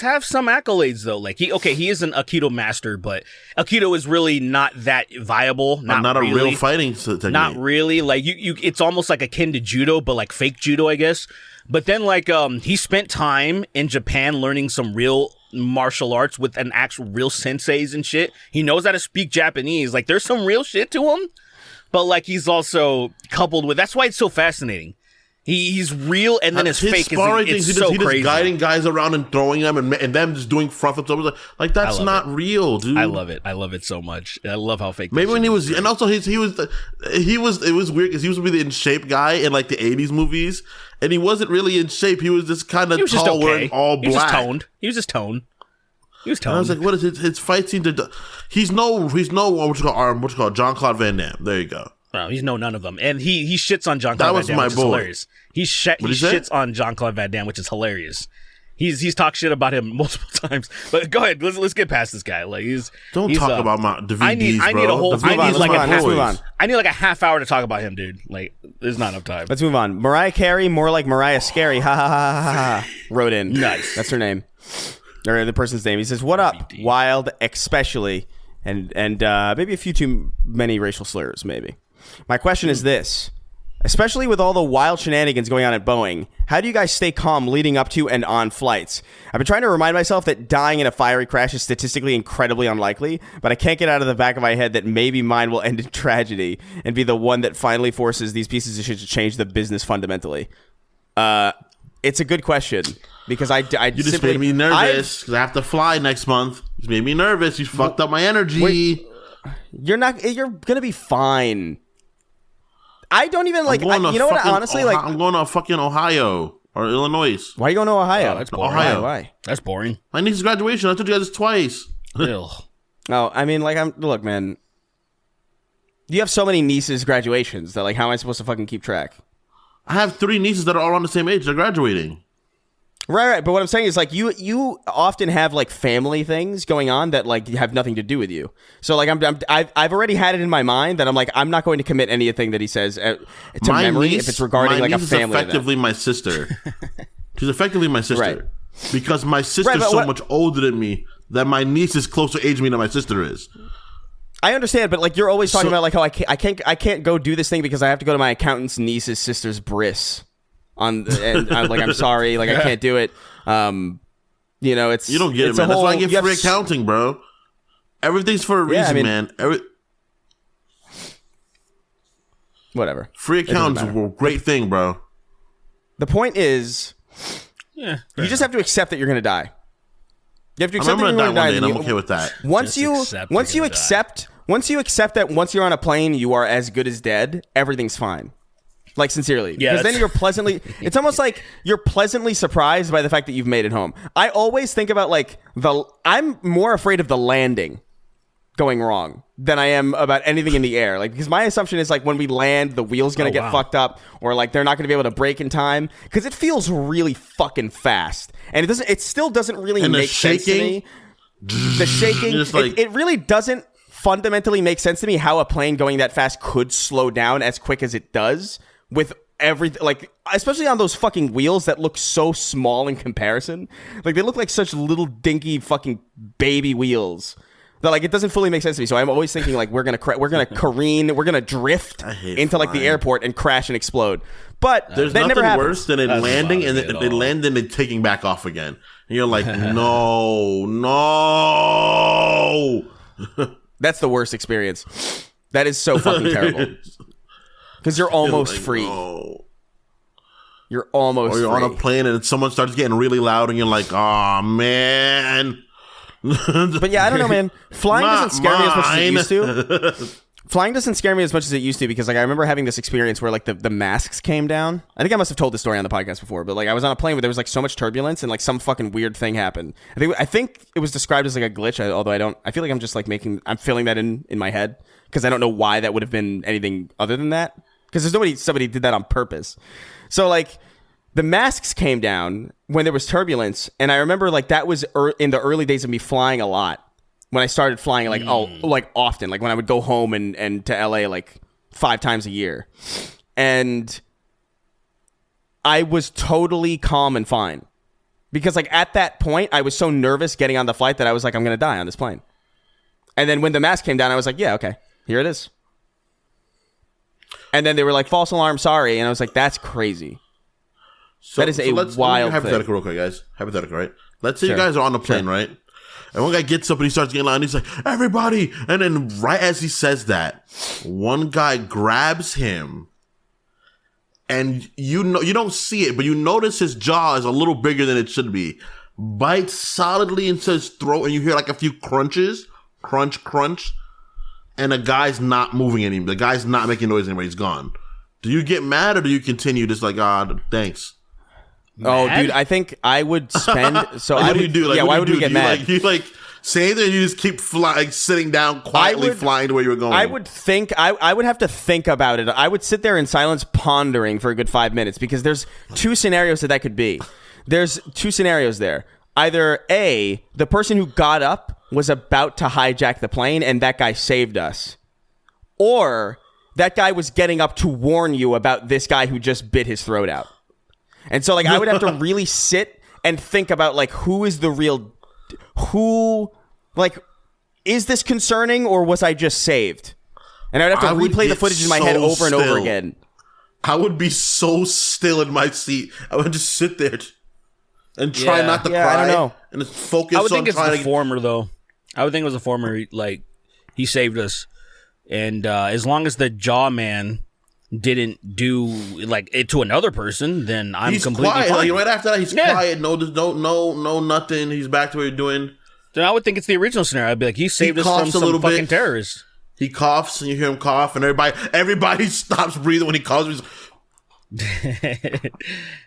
have some accolades though. Like he is an Aikido master, but Aikido is really not that viable. Not really. A real fighting technique. Not really. Like you, it's almost like akin to judo, but like fake judo, I guess. But then like he spent time in Japan learning some real martial arts with an actual real senseis and shit. He knows how to speak Japanese. Like there's some real shit to him. But like he's also coupled with, that's why it's so fascinating. He's real, and then his fake sparring is things, so he crazy. Just guiding guys around and throwing them, and them just doing front flips over. Like that's not real, dude. I love it. I love it so much. I love how fake. Maybe when he was, and also it was weird because he was the in shape guy in like the '80s movies, and he wasn't really in shape. He was just kind of tall, wearing all black. He was just toned. And I was like, what is his fight scene? He's no what you call Jean-Claude Van Damme. There you go. No, he's none of them, and he shits on Jean-Claude Van Damme, which is hilarious. He shits on Jean-Claude Van Damme, which is hilarious. He's talked shit about him multiple times. But go ahead, let's get past this guy. Like don't talk about my DVDs, I need a whole. Let's move on. I need like a half hour to talk about him, dude. Like there's not enough time. Let's move on. Mariah Carey, more like Mariah Scary. Ha ha ha ha ha. Wrote in. Nice. That's her name. Or the person's name. He says, "What up, wild, especially," and maybe a few too many racial slurs, maybe. My question is this. Especially with all the wild shenanigans going on at Boeing, how do you guys stay calm leading up to and on flights? I've been trying to remind myself that dying in a fiery crash is statistically incredibly unlikely, but I can't get out of the back of my head that maybe mine will end in tragedy and be the one that finally forces these pieces of shit to change the business fundamentally. It's a good question because I you just made me nervous because I have to fly next month. You made me nervous. You fucked up my energy. Wait, you're gonna be fine. I don't even like. You know what? Honestly, like I'm going to fucking Ohio or Illinois. Why are you going to Ohio? Oh, that's boring. Ohio. Why? That's boring. My niece's graduation. I told you guys this twice. Ugh. No, I mean, like look, man. You have so many nieces' graduations that like, how am I supposed to fucking keep track? I have 3 nieces that are all around the same age. They're graduating. Right. But what I'm saying is like you often have like family things going on that like have nothing to do with you. So like I've already had it in my mind that I'm like I'm not going to commit anything that he says to my memory niece, if it's regarding like a family. Is effectively my sister. She's effectively my sister. Right. Because my sister's so much older than me that my niece is closer age to me than my sister is. I understand, but like you're always talking about like how I can't go do this thing because I have to go to my accountant's niece's sister's bris. And I'm like, I'm sorry, like I can't do it. You know, it's you don't get it, man. That's why I get free accounting, bro. Everything's for a reason, man. Whatever. Free accounting is a great thing, bro. The point is, you just have to accept that you're gonna die. You have to accept that you're gonna die, and I'm okay with that. Once you accept that once you're on a plane, you are as good as dead. Everything's fine. Like, sincerely. Yeah, because then you're pleasantly... It's almost like you're pleasantly surprised by the fact that you've made it home. I always think about, like, I'm more afraid of the landing going wrong than I am about anything in the air. Like, because my assumption is, like, when we land, the wheel's going to get fucked up, or, like, they're not going to be able to brake in time. Because it feels really fucking fast. And it still doesn't really make sense to me. The shaking... It really doesn't fundamentally make sense to me how a plane going that fast could slow down as quick as it does. With everything, like, especially on those fucking wheels that look so small in comparison. Like, they look like such little dinky fucking baby wheels that, like, it doesn't fully make sense to me. So I'm always thinking, like, we're gonna careen, we're gonna drift into like the airport and crash and explode. But there's that nothing never worse than it landing and it landing and taking back off again. And you're like, no. That's the worst experience. That is so fucking terrible. Because you're almost free. No. You're almost free. Or you're on a plane and someone starts getting really loud and you're like, oh, man. But yeah, I don't know, man. Flying doesn't scare me as much as it used to. Flying doesn't scare me as much as it used to because like I remember having this experience where like the masks came down. I think I must have told this story on the podcast before, but like I was on a plane where there was like so much turbulence and like some fucking weird thing happened. I think it was described as like a glitch, although I feel like I'm just like I'm filling that in my head because I don't know why that would have been anything other than that. Because somebody did that on purpose. So like the masks came down when there was turbulence. And I remember like that was in the early days of me flying a lot. When I started flying like often, like when I would go home and to LA like 5 times a year. And I was totally calm and fine. Because like at that point, I was so nervous getting on the flight that I was like, I'm going to die on this plane. And then when the mask came down, I was like, yeah, okay, here it is. And then they were like, false alarm, sorry. And I was like, that's crazy. That is a wild hypothetical thing. Real quick, guys. Hypothetical, right? Let's say you guys are on the plane, right? And one guy gets up and he starts getting loud and he's like, everybody. And then right as he says that, one guy grabs him and you don't see it, but you notice his jaw is a little bigger than it should be. Bites solidly into his throat, and you hear like a few crunches, crunch, crunch, and the guy's not moving anymore. The guy's not making noise anymore. He's gone. Do you get mad or do you continue just like, thanks? Oh, Mad? dude, I think I would spend. So Like, I what do would, you do? Like, yeah, what why do would you we do? get mad? You say that, and you just keep sitting down quietly, flying to where you were going. I would think I would have to think about it. I would sit there in silence, pondering for a good 5 minutes, because there's two scenarios that could be. There's two scenarios there. Either A, the person who got up was about to hijack the plane, and that guy saved us, or that guy was getting up to warn you about this guy who just bit his throat out. And so, like, I would have to really sit and think about, like, is this concerning, or was I just saved? And I would have to replay the footage in my head over and over again. I would be so still in my seat. I would just sit there and try not to cry. I don't know. And just focus I would on think it's trying the former, though. I would think it was the former. Like, he saved us. And as long as the jaw man didn't do like it to another person, then he's completely quiet. fine. Like, right after that, he's quiet. No, nothing. He's back to what he's doing. Then I would think it's the original scenario. I'd be like, he saved us from some fucking terrorists. He coughs, and you hear him cough, and everybody stops breathing when he coughs.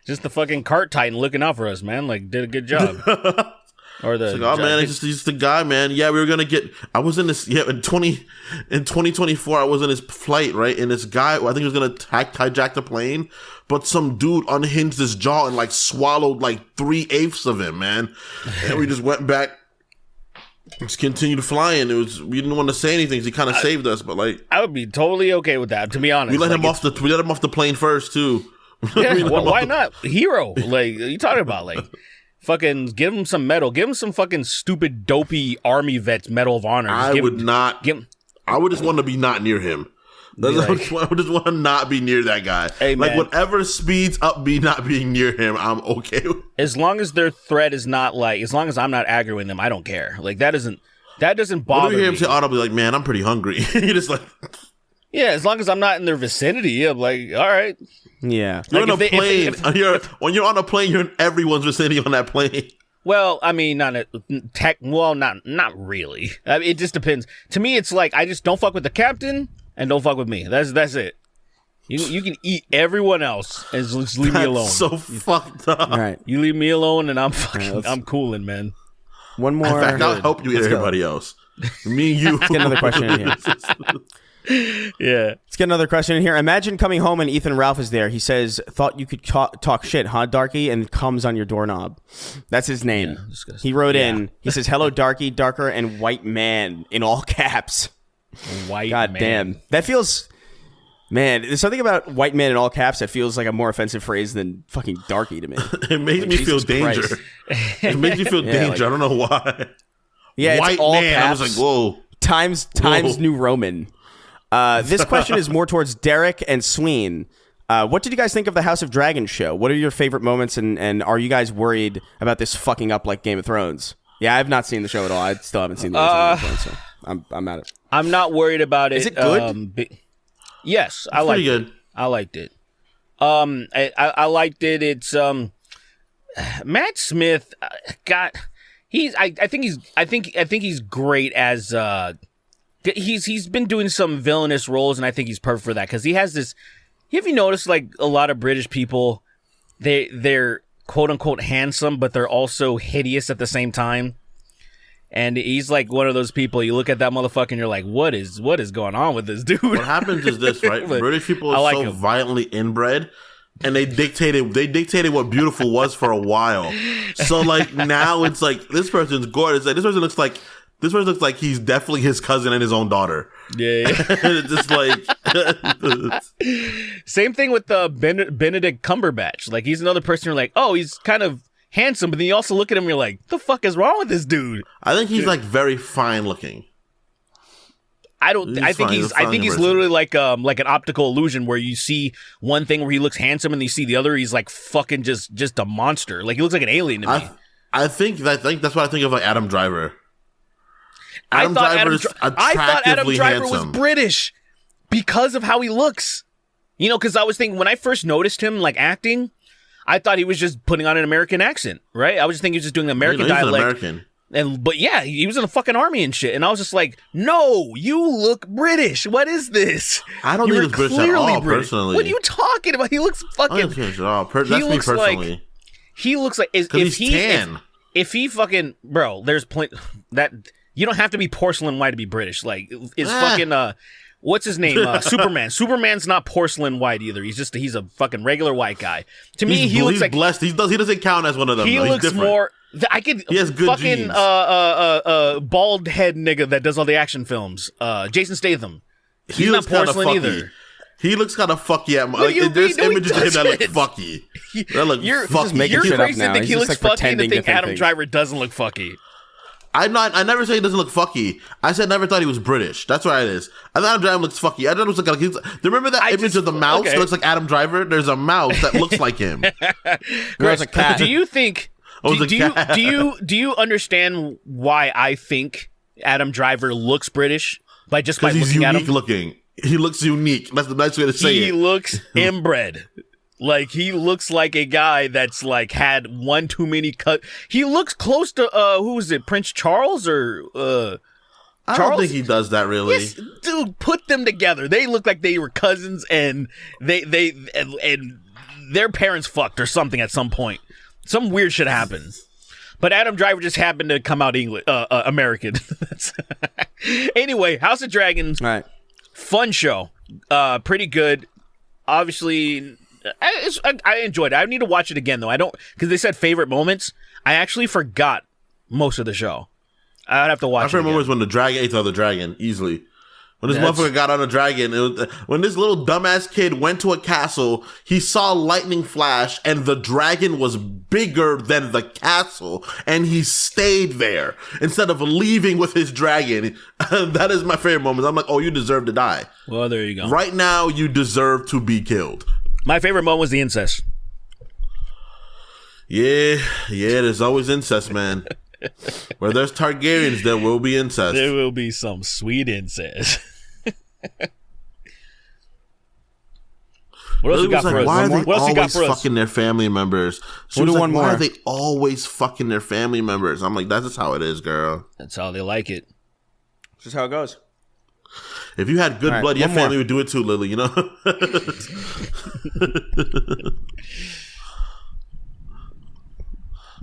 Just the fucking cart titan looking out for us, man. Like, did a good job. Or the he's the guy, man. Yeah, we were gonna get. I was in this. Yeah, in 2024, I was in his flight, right? And this guy, I think he was gonna hijack the plane, but some dude unhinged his jaw and like swallowed like 3/8 of him, man. And we just went back, just continued flying. We didn't want to say anything. So he kind of saved us, but like, I would be totally okay with that, to be honest. we let him off the plane first too. Yeah, well, why not? Hero, like, you talking about, like. Fucking give him some medal. Give him some fucking stupid, dopey Army vets Medal of Honor. I would just want to be not near him. I just want to not be near that guy. Hey, like, man. whatever speeds up me not being near him, I'm okay with. As long as their threat is not like, as long as I'm not aggroing them, I don't care. Like, that doesn't bother me. You hear him say audibly, like, man, I'm pretty hungry. You're just like, yeah, as long as I'm not in their vicinity, I'm like, all right. Yeah. You're on a plane. When you're on a plane, you're in everyone's vicinity on that plane. Well, I mean, not really. I mean, it just depends. To me, it's like, I just don't fuck with the captain and don't fuck with me. That's it. You can eat everyone else and just leave me alone. So fucked up. All right. You leave me alone and I'm I'm cooling, man. One more. In fact, I'll help you eat everybody else. Me and you. Let's get another question in here. Yeah. Let's get another question in here. Imagine coming home and Ethan Ralph is there. He says, thought you could talk shit, huh, Darky? And comes on your doorknob. That's his name. Yeah, he wrote in, he says, hello, Darky, Darker, and White Man in all caps. White God man. damn. That feels... Man, there's something about white man in all caps that feels like a more offensive phrase than fucking Darky to me. It makes me feel danger. It makes me feel danger. Like, I don't know why. Yeah, white it's all man. caps. I was like, whoa. Times New Roman. This question is more towards Derek and Sween. What did you guys think of the House of Dragons show? What are your favorite moments, and are you guys worried about this fucking up like Game of Thrones? Yeah, I've not seen the show at all. I still haven't seen the Game of Thrones, so I'm at it. I'm not worried about it. Is it good? Yes, I liked it. I liked it. I liked it. It's Matt Smith I think he's great as he's been doing some villainous roles, and I think he's perfect for that, because he has this. Have you noticed, like, a lot of British people, they're quote unquote handsome, but they're also hideous at the same time. And he's like one of those people, you look at that motherfucker and you're like, what is going on with this dude? What happens is this, right? British people are so violently inbred, and they dictated what beautiful was for a while. So like now it's like, this person's gorgeous. Like, this person looks like he's definitely his cousin and his own daughter. Yeah. It's just like same thing with Benedict Cumberbatch. Like, he's another person you're like, oh, he's kind of handsome, but then you also look at him and you're like, the fuck is wrong with this dude? I think he's like very fine looking. I think he's literally like an optical illusion where you see one thing where he looks handsome and you see the other, he's like fucking just a monster. Like, he looks like an alien to me. I think that's what I think of, like Adam Driver. I thought Adam Driver handsome. was British because of how he looks. You know, because I was thinking when I first noticed him like acting, I thought he was just putting on an American accent, right? I was just thinking he was just doing American dialect. He's an American. But yeah, he was in the fucking army and shit. And I was just like, no, you look British. What is this? I don't think he's British at all, personally. What are you talking about? He looks fucking... I don't think he's British at all. That's me personally. He looks like... Because he's tan. If he fucking... Bro, there's plenty... That... You don't have to be porcelain white to be British. Like, it's fucking... What's his name? Superman. Superman's not porcelain white either. He's a fucking regular white guy. To me, he looks like blessed. He doesn't count as one of them. He looks different. more. He has good fucking genes. Bald head nigga that does all the action films. Jason Statham. He's not porcelain either. He looks kind of fucky. There's images of him that look fucky. That look fucky. You're crazy to think he looks fucky and to think Adam Driver doesn't look fucky. I never say he doesn't look fucky. I said never thought he was British. That's why it is. I thought Adam Driver looks fucky. I thought it was like remember that image of the mouse that looks like Adam Driver? There's a mouse that looks like him. There's a cat. Do you think? Do you understand why I think Adam Driver looks British by looking at him? He's unique looking. He looks unique. That's the nice way to say it. He looks inbred. Like, he looks like a guy that's, like, had one too many cut. He looks close to, who is it, Prince Charles or, Charles? I don't think he does that, really. Yes, dude, put them together. They look like they were cousins and and their parents fucked or something at some point. Some weird shit happened. But Adam Driver just happened to come out English, American. Anyway, House of Dragons. All right. Fun show. Pretty good. Obviously... I enjoyed it. I need to watch it again, though. I don't, because they said favorite moments. I actually forgot most of the show. I'd have to watch it. My favorite moment was when the dragon ate the other dragon, easily. When this motherfucker got on a dragon, when this little dumbass kid went to a castle, he saw lightning flash, and the dragon was bigger than the castle, and he stayed there instead of leaving with his dragon. That is my favorite moment. I'm like, oh, you deserve to die. Well, there you go. Right now, you deserve to be killed. My favorite moment was the incest. Yeah, there's always incest, man. Where there's Targaryens, there will be incest. There will be some sweet incest. What else you got for us? Why are they always fucking their family members? Why are they always fucking their family members? I'm like, that's just how it is, girl. That's how they like it. That's just how it goes. If you had good blood, your family would do it too, Lily, you know?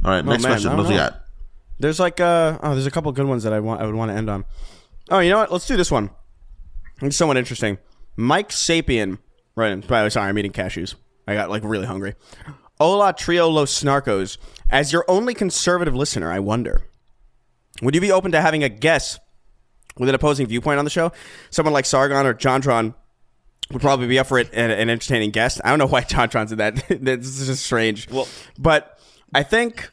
All right, next question. What do you got? There's there's a couple good ones that I would want to end on. Oh, you know what? Let's do this one. It's somewhat interesting. Mike Sapien. Right. Sorry, I'm eating cashews. I got really hungry. Hola Trio Los Snarkos. As your only conservative listener, I wonder, would you be open to having a guest with an opposing viewpoint on the show? Someone like Sargon or JonTron would probably be up for it, and an entertaining guest. I don't know why JonTron's in that. That's just strange. Well, but I think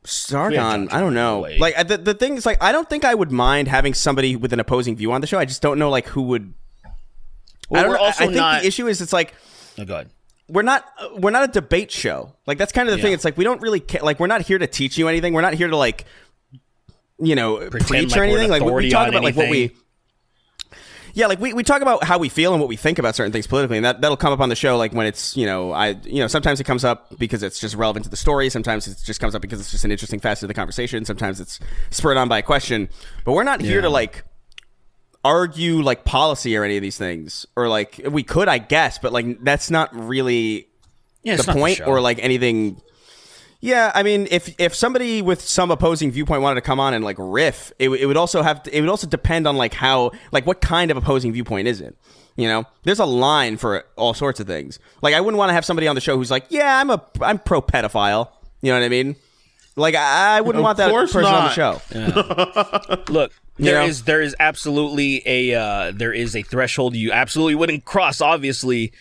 Sargon, I don't know. Like, the thing is, I don't think I would mind having somebody with an opposing view on the show. I just don't know, who would. Well, I think the issue is, it's like. Oh, go ahead. We're not a debate show. That's kind of the thing. It's we don't really care. We're not here to teach you anything. We're not here to preach or anything. We talk about what we. Yeah, we talk about how we feel and what we think about certain things politically, and that'll come up on the show. When it's sometimes it comes up because it's just relevant to the story. Sometimes it just comes up because it's just an interesting facet of the conversation. Sometimes it's spurred on by a question. But we're not here to argue policy or any of these things, or we could, I guess, but that's not really the point, or anything. Yeah, I mean, if somebody with some opposing viewpoint wanted to come on and riff, it would also depend on how what kind of opposing viewpoint is it? There's a line for all sorts of things. I wouldn't want to have somebody on the show who's I'm pro pedophile. You know what I mean? I wouldn't want that person on the show. Yeah. Look, there is absolutely a threshold you absolutely wouldn't cross, obviously.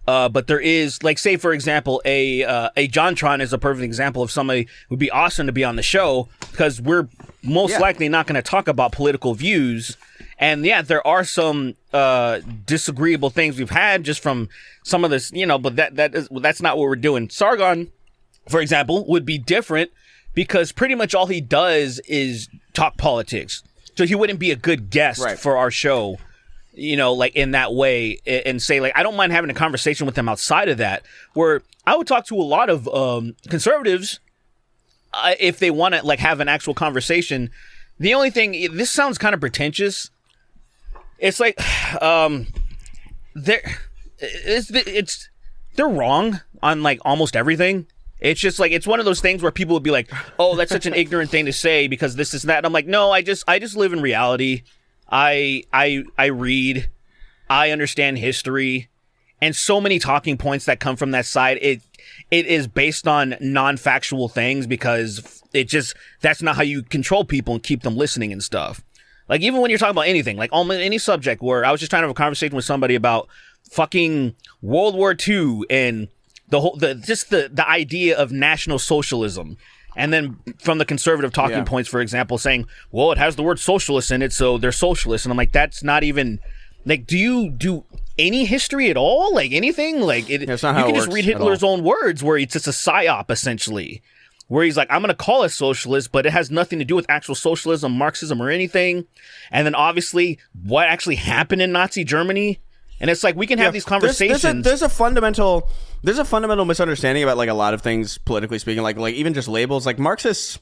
But there is, say, for example, a JonTron is a perfect example of somebody who'd be awesome to be on the show, because we're most likely not going to talk about political views. And there are some disagreeable things we've had just from some of this, but that's not what we're doing. Sargon, for example, would be different because pretty much all he does is talk politics. So he wouldn't be a good guest for our show. like in that way, and say like, I don't mind having a conversation with them outside of that, where I would talk to a lot of conservatives if they want to like have an actual conversation. The only thing, this sounds kind of pretentious. It's like, they're wrong on like almost everything. It's just like, it's one of those things where people would be like, oh, that's such an ignorant thing to say because this is that. And I'm like, no, I just live in reality. I read, I understand history, and so many talking points that come from that side. It is based on non-factual things because that's not how you control people and keep them listening and stuff. Like, even when you're talking about anything, like almost any subject, where I was just trying to have a conversation with somebody about fucking World War II and the idea of National Socialism. And then from the conservative talking points, for example, saying, well, it has the word socialist in it, so they're socialists. And I'm like, that's not even, like, do you do any history at all? Like, anything? Like, that's not how you can it just works read Hitler's own words, where it's just a psyop, essentially. Where he's like, I'm going to call it socialist, but it has nothing to do with actual socialism, Marxism, or anything. And then, obviously, what actually happened in Nazi Germany. And it's like, we can have these conversations. There's a fundamental misunderstanding about like a lot of things politically speaking, like even just labels. Like Marxists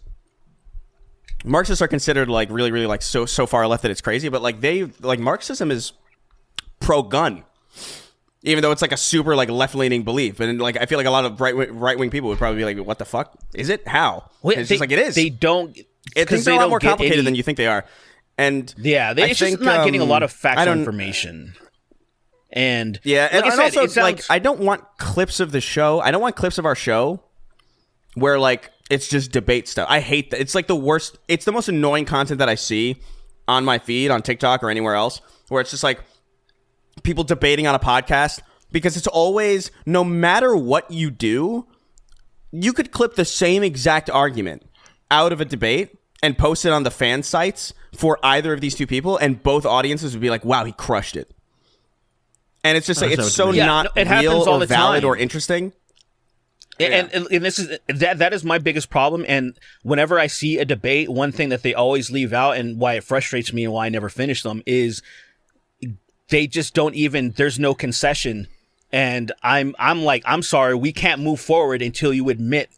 are considered like really, really like so far left that it's crazy, but like Marxism is pro-gun, even though it's like a super like left-leaning belief. And like I feel like a lot of right-wing people would probably be like, what the fuck? Is it? How? It's just like, it is. They don't, things are a lot more complicated than you think they are. And yeah, it's just not getting a lot of factual information. And yeah, like and I said, also like I don't want clips of the show. I don't want clips of our show where like it's just debate stuff. I hate that. It's like the worst. It's the most annoying content that I see on my feed on TikTok or anywhere else, where it's just like people debating on a podcast, because it's always, no matter what you do, you could clip the same exact argument out of a debate and post it on the fan sites for either of these two people, and both audiences would be like, wow, he crushed it. And it's just like, it's so not real or valid or interesting. And this is that is my biggest problem. And whenever I see a debate, one thing that they always leave out, and why it frustrates me and why I never finish them, is they just don't even, there's no concession. And I'm like, I'm sorry, we can't move forward until you admit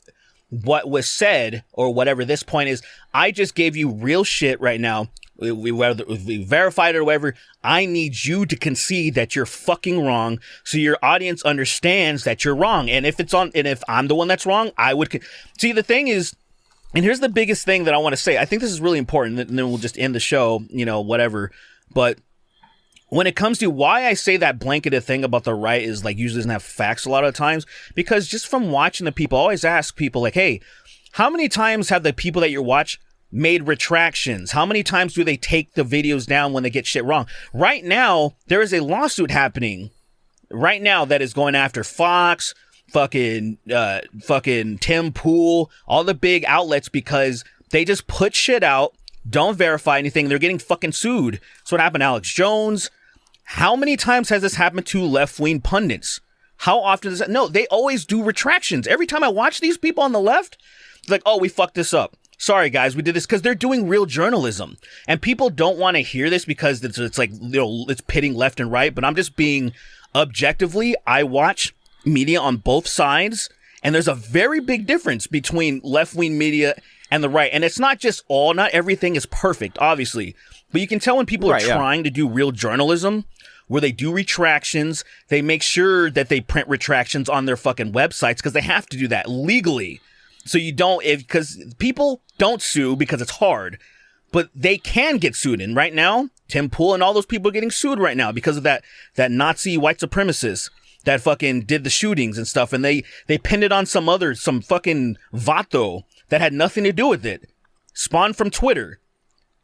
what was said, or whatever this point is. I just gave you real shit right now. Whether we verified it or whatever, I need you to concede that you're fucking wrong, so your audience understands that you're wrong. And if I'm the one that's wrong, I would see. The thing is, and here's the biggest thing that I want to say. I think this is really important, and then we'll just end the show, whatever. But when it comes to why I say that blanketed thing about the right is like usually doesn't have facts a lot of times, because just from watching the people, I always ask people like, hey, how many times have the people that you watch made retractions? How many times do they take the videos down when they get shit wrong? Right now, there is a lawsuit happening right now that is going after Fox, fucking Tim Pool, all the big outlets, because they just put shit out, don't verify anything. They're getting fucking sued. So what happened to Alex Jones? How many times has this happened to left-wing pundits? How often does that? No, they always do retractions. Every time I watch these people on the left, it's like, oh, we fucked this up. Sorry, guys, we did this, because they're doing real journalism. And people don't want to hear this because it's like, it's pitting left and right. But I'm just being objectively, I watch media on both sides, and there's a very big difference between left-wing media and the right. And it's not not everything is perfect, obviously. But you can tell when people are trying to do real journalism, where they do retractions, they make sure that they print retractions on their fucking websites, because they have to do that legally. So you don't, because people don't sue because it's hard, but they can get sued. And right now, Tim Pool and all those people are getting sued right now because of that Nazi white supremacist that fucking did the shootings and stuff. And they pinned it on some fucking vato that had nothing to do with it, spawned from Twitter.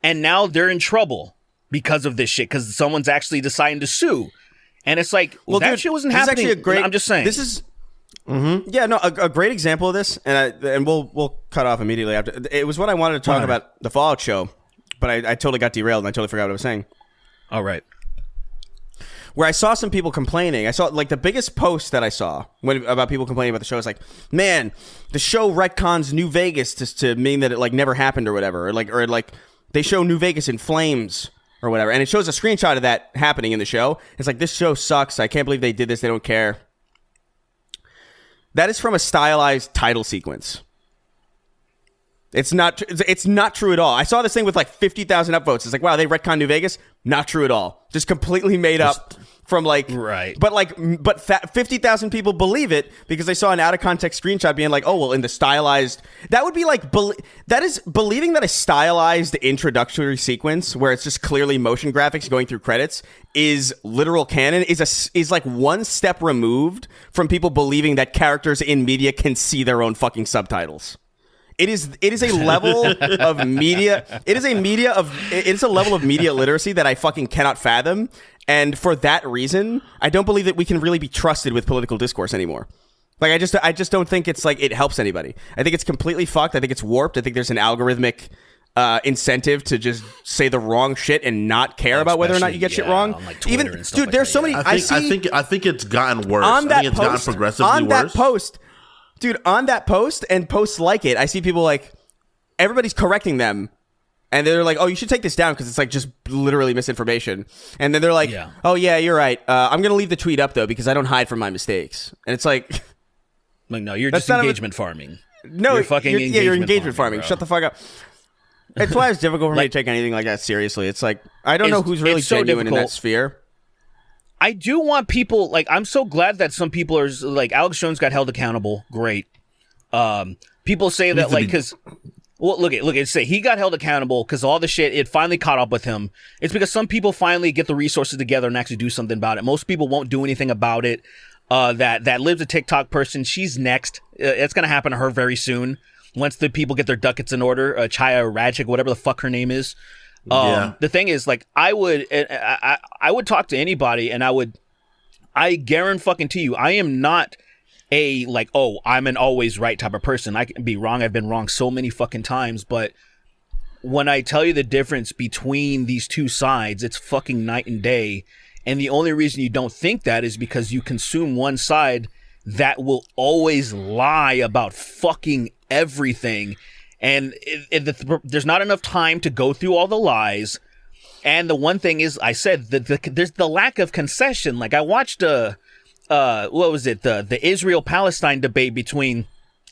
And now they're in trouble because of this shit, because someone's actually deciding to sue. And it's like, well, that shit wasn't happening. I'm just saying. This is... Mm-hmm. Yeah, no, a great example of this, and we'll cut off immediately after. It was what I wanted to talk about, the Fallout show, but I totally got derailed and I totally forgot what I was saying. All right. Where I saw some people complaining. I saw like the biggest post that I saw about people complaining about the show is like, man, the show retcons New Vegas to mean that it like never happened or whatever, or like they show New Vegas in flames or whatever, and it shows a screenshot of that happening in the show. It's like, this show sucks. I can't believe they did this. They don't care. That is from a stylized title sequence. It's not true at all. I saw this thing with like 50,000 upvotes. It's like, wow, they retconned New Vegas. Not true at all. Just completely made up from like, right. But 50,000 people believe it because they saw an out of context screenshot being like, oh, well, in the stylized, that would be like, that is believing that a stylized introductory sequence where it's just clearly motion graphics going through credits is literal canon is like one step removed from people believing that characters in media can see their own fucking subtitles. It is a level of media. It is a level of media literacy that I fucking cannot fathom. And for that reason, I don't believe that we can really be trusted with political discourse anymore. Like, I just don't think it's like it helps anybody. I think it's completely fucked. I think it's warped. I think there's an algorithmic incentive to just say the wrong shit and not care about whether or not you get shit wrong. On, like, even and stuff dude, like there's that, so many. I think it's gotten worse. On that I think it's gotten post, progressively on that worse. post. Dude, on that post and posts like it, I see people like, everybody's correcting them. And they're like, oh, you should take this down because it's like just literally misinformation. And then they're like, oh, yeah, you're right. I'm going to leave the tweet up, though, because I don't hide from my mistakes. And it's like... Like, no, you're just engagement farming. No, you're fucking you're engagement farming. bro. Shut the fuck up. It's why it's difficult for me to take anything like that seriously. It's like, I don't know who's really genuine in that sphere. I do want people, like, I'm so glad that some people are, like, Alex Jones got held accountable. Great. People say that, like, because, well, look at say he got held accountable because all the shit, it finally caught up with him. It's because some people finally get the resources together and actually do something about it. Most people won't do anything about it. That Liv's a TikTok person. She's next. It's going to happen to her very soon. Once the people get their ducats in order, Chaya Rajik, whatever the fuck her name is. The thing is, like, I would talk to anybody, and I guarantee you, I am not a, like, oh, I'm an always right type of person. I can be wrong. I've been wrong so many fucking times, but when I tell you the difference between these two sides, it's fucking night and day. And the only reason you don't think that is because you consume one side that will always lie about fucking everything. And there's not enough time to go through all the lies. And the one thing is, I said, there's the lack of concession. Like, I watched what was it? The Israel-Palestine debate between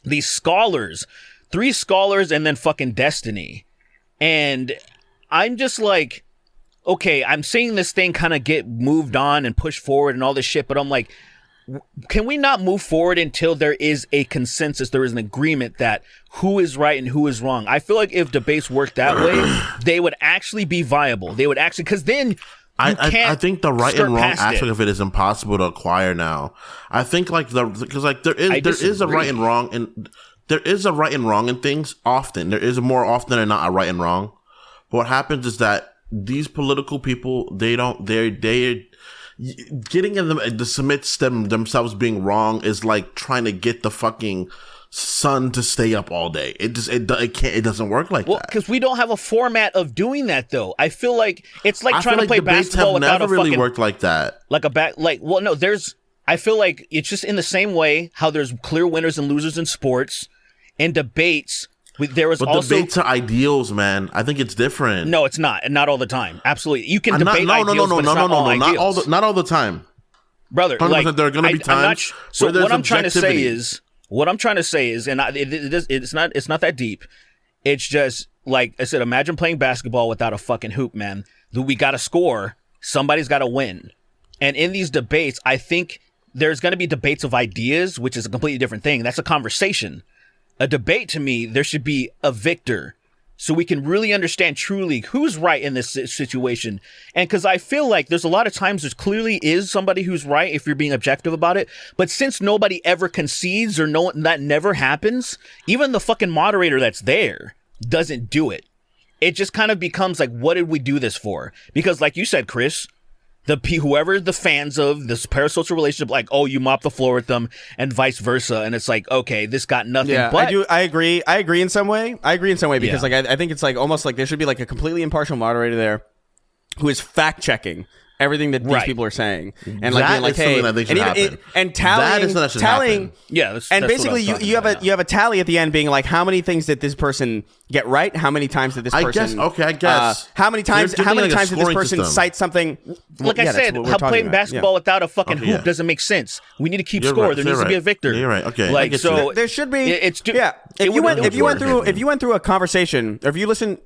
these scholars, 3 scholars, and then fucking Destiny. And I'm just like, okay, I'm seeing this thing kind of get moved on and pushed forward and all this shit, but I'm like, can we not move forward until there is a consensus, there is an agreement that who is right and who is wrong? I feel like if debates work that way, they would actually be viable. They would actually, because then I think the right and wrong aspect of it is impossible to acquire now. I think like because like there is a right and wrong, and there is a right and wrong in things often. There is more often than not a right and wrong. But what happens is that these political people, they're getting in them to submit themselves being wrong is like trying to get the fucking sun to stay up all day. It doesn't work like that. Well, because we don't have a format of doing that though. I feel like it's like trying to play basketball without never really worked like that. I feel like it's just in the same way how there's clear winners and losers in sports and debates. Debates are ideals, man. I think it's different. No, it's not, and not all the time. Absolutely, you can debate ideals, but it's not all ideals. Not all the time, brother. Like, there are going to be times. So what I'm trying to say is, and it's not that deep. It's just like I said. Imagine playing basketball without a fucking hoop, man. We got to score. Somebody's got to win. And in these debates, I think there's going to be debates of ideas, which is a completely different thing. That's a conversation. A debate, to me, there should be a victor so we can really understand truly who's right in this situation. And because I feel like there's a lot of times there clearly is somebody who's right if you're being objective about it. But since nobody ever concedes or that never happens, even the fucking moderator that's there doesn't do it. It just kind of becomes like, what did we do this for? Because like you said, Chris, whoever the fans of this parasocial relationship, like, oh, you mop the floor with them and vice versa. And it's like, okay, this got nothing. Yeah, but I agree in some way. Because like, I think it's like almost like there should be like a completely impartial moderator there who is fact checking everything that these Right. people are saying, and like That being like, is something hey, that they should and happen. and tallying, That is something that should happen. Yeah, and that's basically what I was you have talking about, you have a tally at the end, being like, how many things did this person get right? How many times did this I person? guess. Okay, I guess. How many times? You're How many doing like a times did this scoring person system. cite something? Like Yeah, I that's said, what we're how talking playing about. basketball without a fucking Okay, hoop yeah. doesn't make sense. We need to keep You're score. right, There you're needs to be right. a victor. You're right. Okay, I Like get so, you. There should be. It's yeah. If you went through a conversation, or if you listen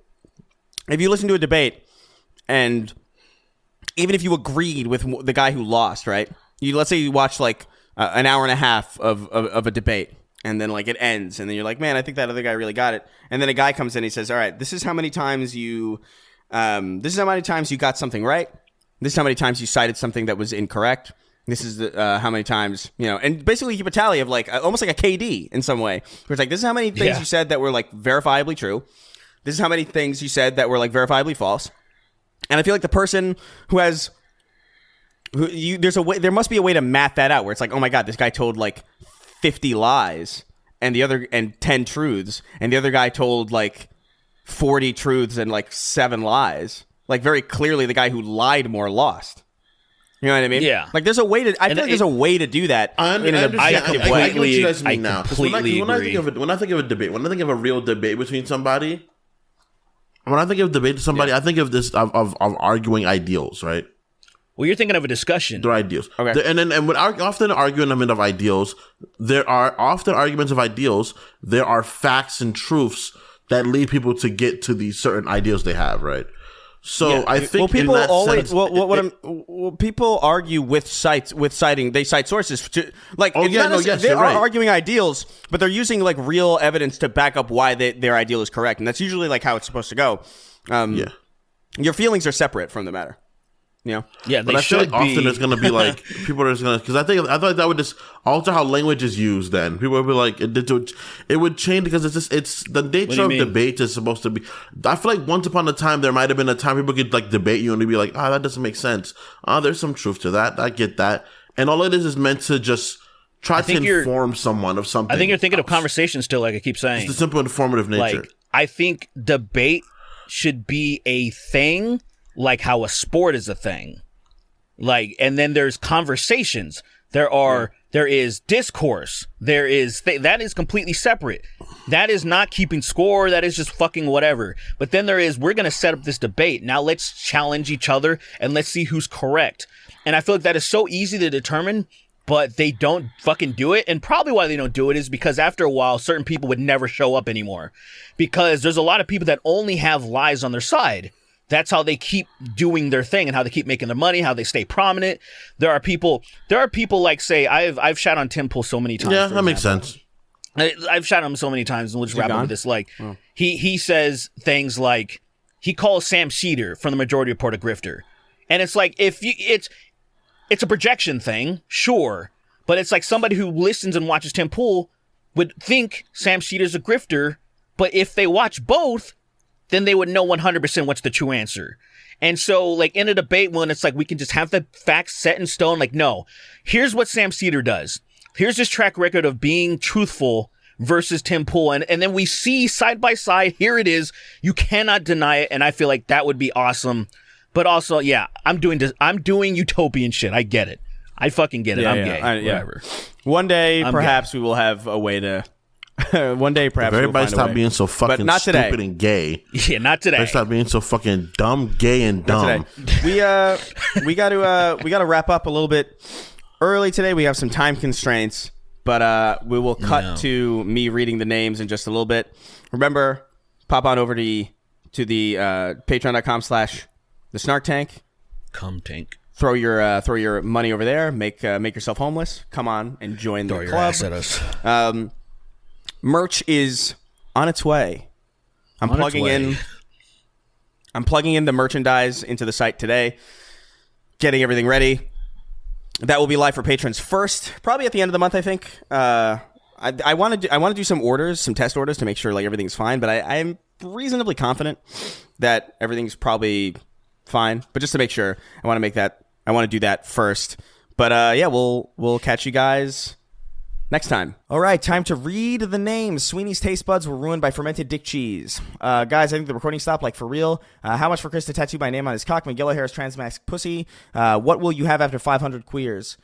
to a debate, and even if you agreed with the guy who lost, right? Let's say you watch like an hour and a half of a debate, and then like it ends, and then you're like, man, I think that other guy really got it. And then a guy comes in, he says, all right, this is how many times you got something right. This is how many times you cited something that was incorrect. This is how many times, and basically keep a tally of like almost like a KD in some way. Where it's like, this is how many things you said that were like verifiably true. This is how many things you said that were like verifiably false. And I feel like the person there must be a way to math that out where it's like, oh my God, this guy told like 50 lies and 10 truths, and the other guy told like 40 truths and like 7 lies. Like very clearly the guy who lied more lost. You know what I mean? Yeah. Like there's a way to, I feel like there's a way to do that in an objective way. I get what you guys mean now. 'Cause when I agree. when I think of a debate, when I think of a real debate between somebody, when I think of debate to somebody, I think of this of arguing ideals, right? Well, you're thinking of a discussion. They're ideals. Okay. And when often argument of ideals, there are often arguments of ideals. There are facts and truths that lead people to get to these certain ideals they have, right? So I think people in that always sense, people argue with citing. They cite sources to like. Oh, it's yeah, not no, necess- yes, they you're are right. arguing ideals, but they're using like real evidence to back up why their ideal is correct, and that's usually like how it's supposed to go. yeah. Your feelings are separate from the matter. Yeah, But they I feel should like often be. it's gonna be like people are just gonna, because I thought that would just alter how language is used. Then people would be like it would change because it's the nature of mean? debate is supposed to be. I feel like once upon a time there might have been a time people could like debate you and they'd be like, that doesn't make sense. There's some truth to that. I get that. And all it is meant to just try to inform someone of something. I think you're thinking of conversation still, like I keep saying. It's the simple informative nature. Like, I think debate should be a thing, like how a sport is a thing. Like, and then there's conversations. There is discourse. There is that is completely separate. That is not keeping score. That is just fucking whatever. But then we're going to set up this debate. Now let's challenge each other and let's see who's correct. And I feel like that is so easy to determine, but they don't fucking do it. And probably why they don't do it is because after a while, certain people would never show up anymore. Because there's a lot of people that only have lies on their side. That's how they keep doing their thing and how they keep making their money, how they stay prominent. There are people like, say, I've shot on Tim Pool so many times. Yeah, that makes sense. I've shot him so many times, and we'll just wrap up with this. Like, he says things like, he calls Sam Cedar from the Majority Report a grifter. And it's like, it's a projection thing, sure. But it's like somebody who listens and watches Tim Pool would think Sam Cedar's a grifter. But if they watch both, then they would know 100% what's the true answer. And so, like, in a debate, when it's like, we can just have the facts set in stone, like, no, here's what Sam Cedar does. Here's his track record of being truthful versus Tim Pool. And then we see side by side, here it is. You cannot deny it. And I feel like that would be awesome. But also, yeah, I'm doing utopian shit. I get it. I fucking get it. I'm gay. Whatever. One day, perhaps we will have a way to. One day, perhaps everybody we'll find stop a way. being so fucking not today. stupid and gay. Yeah, not today. Everybody stop being so fucking dumb, gay, and dumb. We got to wrap up a little bit early today. We have some time constraints, but we will cut to me reading the names in just a little bit. Remember, pop on over to the patreon.com/the Snark Tank. Come tank. Throw your money over there. Make yourself homeless. Come on and join the Throw your club. ass at us. Merch is on its way. I'm plugging in the merchandise into the site today, getting everything ready. That will be live for patrons first, probably at the end of the month, I think. I want to do some orders, some test orders to make sure like everything's fine, but I'm reasonably confident that everything's probably fine. But just to make sure, I want to do that first. But yeah, we'll catch you guys Next time. All right, time to read the names. Sweeney's taste buds were ruined by fermented dick cheese. Guys, I think the recording stopped, like, for real. How much for Chris to tattoo my name on his cock? McGilla Harris Transmax Pussy. What will you have after 500 queers?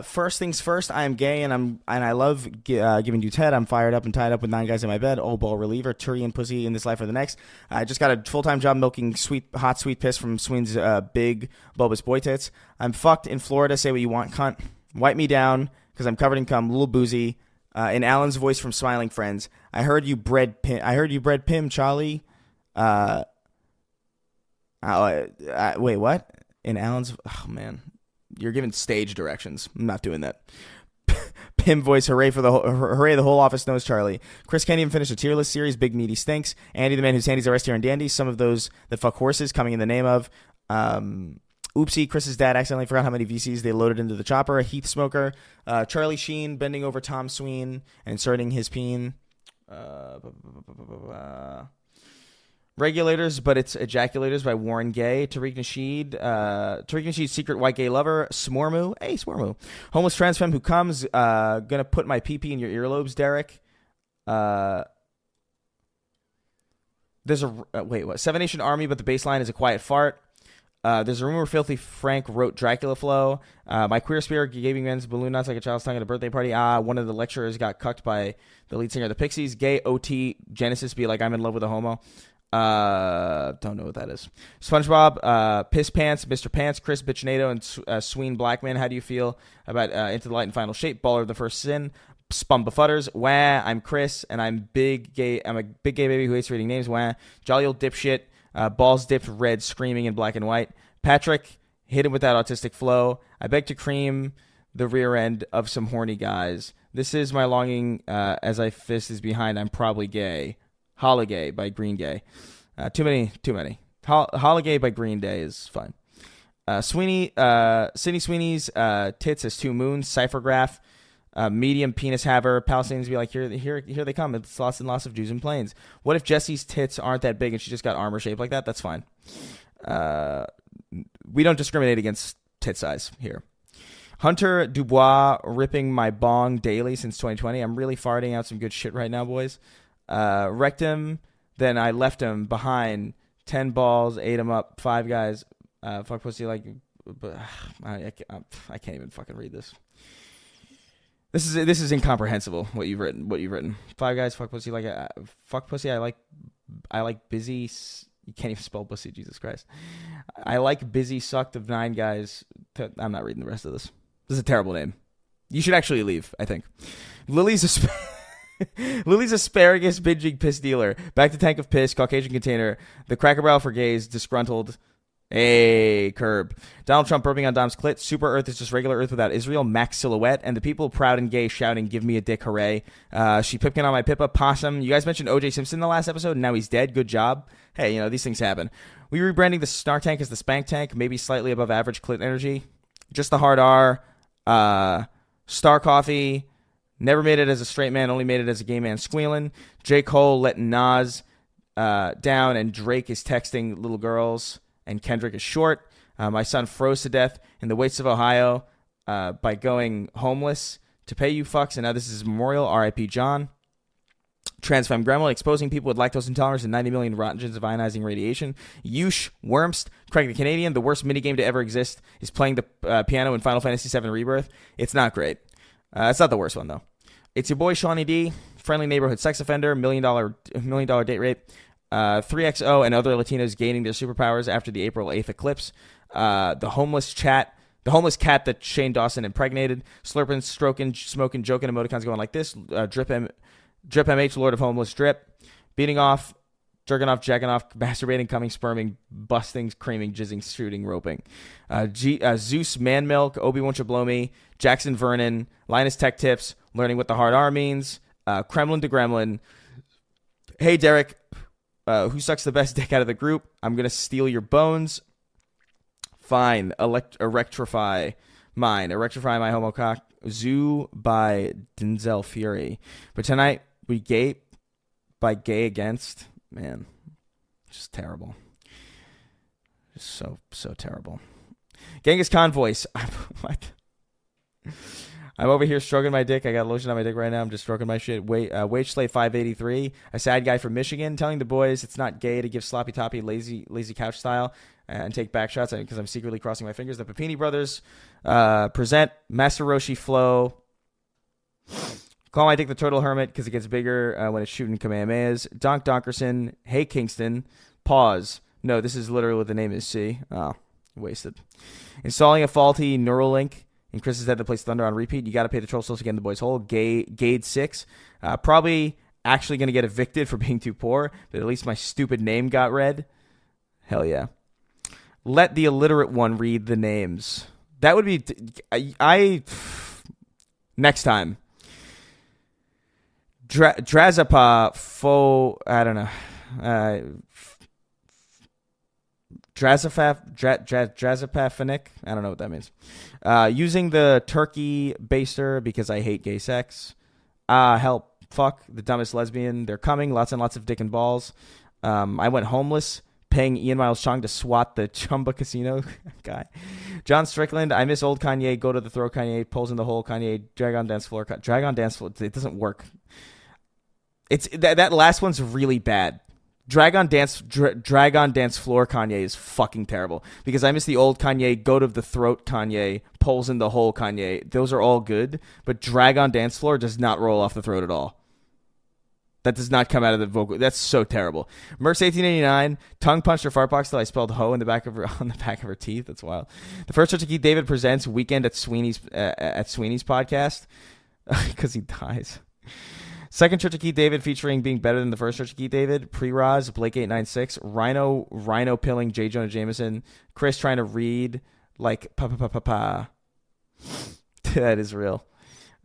First things first, I am gay and I love giving dudes head. I'm fired up and tied up with 9 guys in my bed. Old ball reliever, Turian pussy in this life or the next. I just got a full-time job milking hot sweet piss from Sween's big bulbous boy tits. I'm fucked in Florida. Say what you want, cunt. Wipe me down because I'm covered in cum. Little boozy. In Alan's voice from Smiling Friends. I heard you bred Pim, Charlie. Wait, what? In Alan's, oh man. You're giving stage directions. I'm not doing that. Pim voice, hooray the whole office knows Charlie. Chris can't even finish a tier list series. Big meaty stinks. Andy the man whose handies are S tier and dandy. Some of those that fuck horses coming in the name of. Oopsie, Chris's dad accidentally forgot how many VCs they loaded into the chopper. Heath Smoker. Charlie Sheen bending over Tom Sween and inserting his peen. Regulators, but it's Ejaculators by Warren Gay. Tariq Nasheed's Secret White Gay Lover. Smormu. Hey, Smormu. Homeless trans femme who comes. Gonna put my pee-pee in your earlobes, Derek. There's a... wait, what? Seven Nation Army, but the baseline is a quiet fart. There's a rumor Filthy Frank wrote Dracula Flow. My queer spirit gaping men's balloon nuts like a child's tongue at a birthday party. One of the lecturers got cucked by the lead singer of the Pixies. Gay OT Genesis be like, I'm in love with a homo. Don't know what that is. SpongeBob, Piss Pants, Mr. Pants, Chris Bitchnado, and Sween Blackman. How do you feel about Into the Light and Final Shape? Baller of the First Sin. Spumbafutters. Wah. I'm Chris, and I'm big gay. I'm a big gay baby who hates reading names. Wah. Jolly old dipshit. Balls dipped red, screaming in black and white. Patrick, hit him with that autistic flow. I beg to cream the rear end of some horny guys. This is my longing as I fist is behind. I'm probably gay. Holiday by Green Day. Too many. Holiday by Green Day is fine. Sydney Sweeney's tits as 2 moons. Cyphergraph. Medium penis haver. Palestinians be like, here they come. It's lots and lots of Jews and planes. What if Jessie's tits aren't that big and she just got armor shaped like that? That's fine. We don't discriminate against tit size here. Hunter Dubois ripping my bong daily since 2020. I'm really farting out some good shit right now, boys. Wrecked him, then I left him behind. 10 balls, ate him up. 5 guys, fuck pussy like. I can't even fucking read this. This is incomprehensible. What you've written. 5 guys, fuck pussy like fuck pussy. I like busy. You can't even spell pussy. Jesus Christ. I like busy sucked of 9 guys. I'm not reading the rest of this. This is a terrible name. You should actually leave. I think. Lily's asparagus binging piss dealer. Back to tank of piss. Caucasian container. The Cracker Barrel for gays. Disgruntled. Hey, curb. Donald Trump burping on Dom's clit. Super Earth is just regular Earth without Israel. Max Silhouette. And the people proud and gay shouting, give me a dick, hooray. She pipkin on my pippa. Possum. You guys mentioned O.J. Simpson in the last episode, and now he's dead. Good job. Hey, these things happen. We rebranding the Snark tank as the Spank tank. Maybe slightly above average clit energy. Just the hard R. Star Coffee. Never made it as a straight man, only made it as a gay man squealing. J. Cole letting Nas down, and Drake is texting little girls, and Kendrick is short. My son froze to death in the wastes of Ohio by going homeless to pay you fucks, and now this is memorial. R.I.P. John. Transfemme Gremlin exposing people with lactose intolerance and 90 million roentgens of ionizing radiation. Yush Wormst. Craig the Canadian. The worst minigame to ever exist is playing the piano in Final Fantasy VII Rebirth. It's not great. It's not the worst one, though. It's your boy, Shawnee D. Friendly neighborhood sex offender. $1 million date rape. 3XO and other Latinos gaining their superpowers after the April 8th eclipse. The homeless cat that Shane Dawson impregnated. Slurping, stroking, smoking, joking emoticons going like this. Drip MH, Lord of Homeless Drip. Beating off, jerking off, jacking off, masturbating, coming, sperming, busting, creaming, jizzing, shooting, roping. Zeus, Man Milk, Obi-Wan Shablomi, Jackson Vernon, Linus Tech Tips, learning what the hard R means. Kremlin to Gremlin. Hey, Derek. Who sucks the best dick out of the group? I'm going to steal your bones. Fine. Erectrify mine. Erectrify my homocock. Zoo by Denzel Fury. But tonight, we gape by Gay Against. Man, just terrible. Just so terrible. Genghis Khan voice. What? I'm over here stroking my dick. I got lotion on my dick right now. I'm just stroking my shit. Wage Slave 583, a sad guy from Michigan, telling the boys it's not gay to give sloppy toppy lazy couch style and take back shots because I'm secretly crossing my fingers. The Papini brothers present Master Roshi Flow. Call my dick the Turtle Hermit because it gets bigger when it's shooting Kamehamehas. Donk Donkerson. Hey Kingston. Pause. No, this is literally what the name is. See? Oh, wasted. Installing a faulty Neuralink. And Chris has had to place Thunder on repeat. You got to pay the troll still to get in the boys' hole. Gade 6. Probably actually going to get evicted for being too poor, but at least my stupid name got read. Hell yeah. Let the illiterate one read the names. That would be... Next time. Drazapa Fo... I don't know. Drazapafinic. I don't know what that means. Using the turkey baster because I hate gay sex. Help. Fuck. The dumbest lesbian. They're coming. Lots and lots of dick and balls. I went homeless, paying Ian Miles Chong to swat the Chumba Casino guy. John Strickland. I miss old Kanye. Go to the throat Kanye. Pulls in the hole Kanye. Drag on dance floor. Drag on dance floor. It doesn't work. It's that last one's really bad. Drag on dance floor Kanye is fucking terrible because I miss the old Kanye, go to the throat Kanye, pulls in the hole Kanye. Those are all good, but drag on dance floor does not roll off the throat at all. That does not come out of the vocal. That's so terrible. Mercs 1889 tongue punched her fart box till I spelled hoe in the back of her on the back of her teeth. That's wild. The first Church of Keith David presents Weekend at Sweeney's podcast because he dies. Second Church of Keith David featuring being better than the first Church of Keith David. Pre-Roz, Blake 896, Rhino pilling J. Jonah Jameson, Chris trying to read like pa. That is real.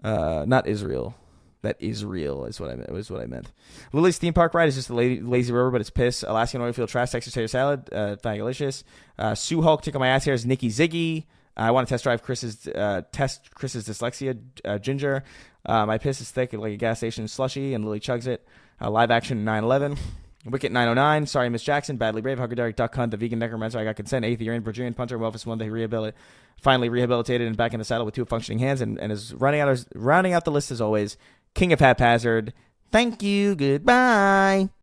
Not Israel. That is real is what I meant. Lily's theme park ride is just a lazy river, but it's piss. Alaskan oilfield trash, Texas tater salad, fabulous. Sue Hulk, tickle my ass here is Nikki Ziggy. I want to test drive Chris's dyslexia, Ginger. My piss is thick like a gas station slushy, and Lily chugs it. Live action 9/11. Wicket 909. Sorry, Miss Jackson. Badly Brave. Hugger Derek. Duck Hunt. The Vegan Necromancer. I got consent. Aetherian. Brazilian Punter. Wellness one day finally rehabilitated and back in the saddle with 2 functioning hands, and is rounding out the list as always. King of Haphazard. Thank you. Goodbye.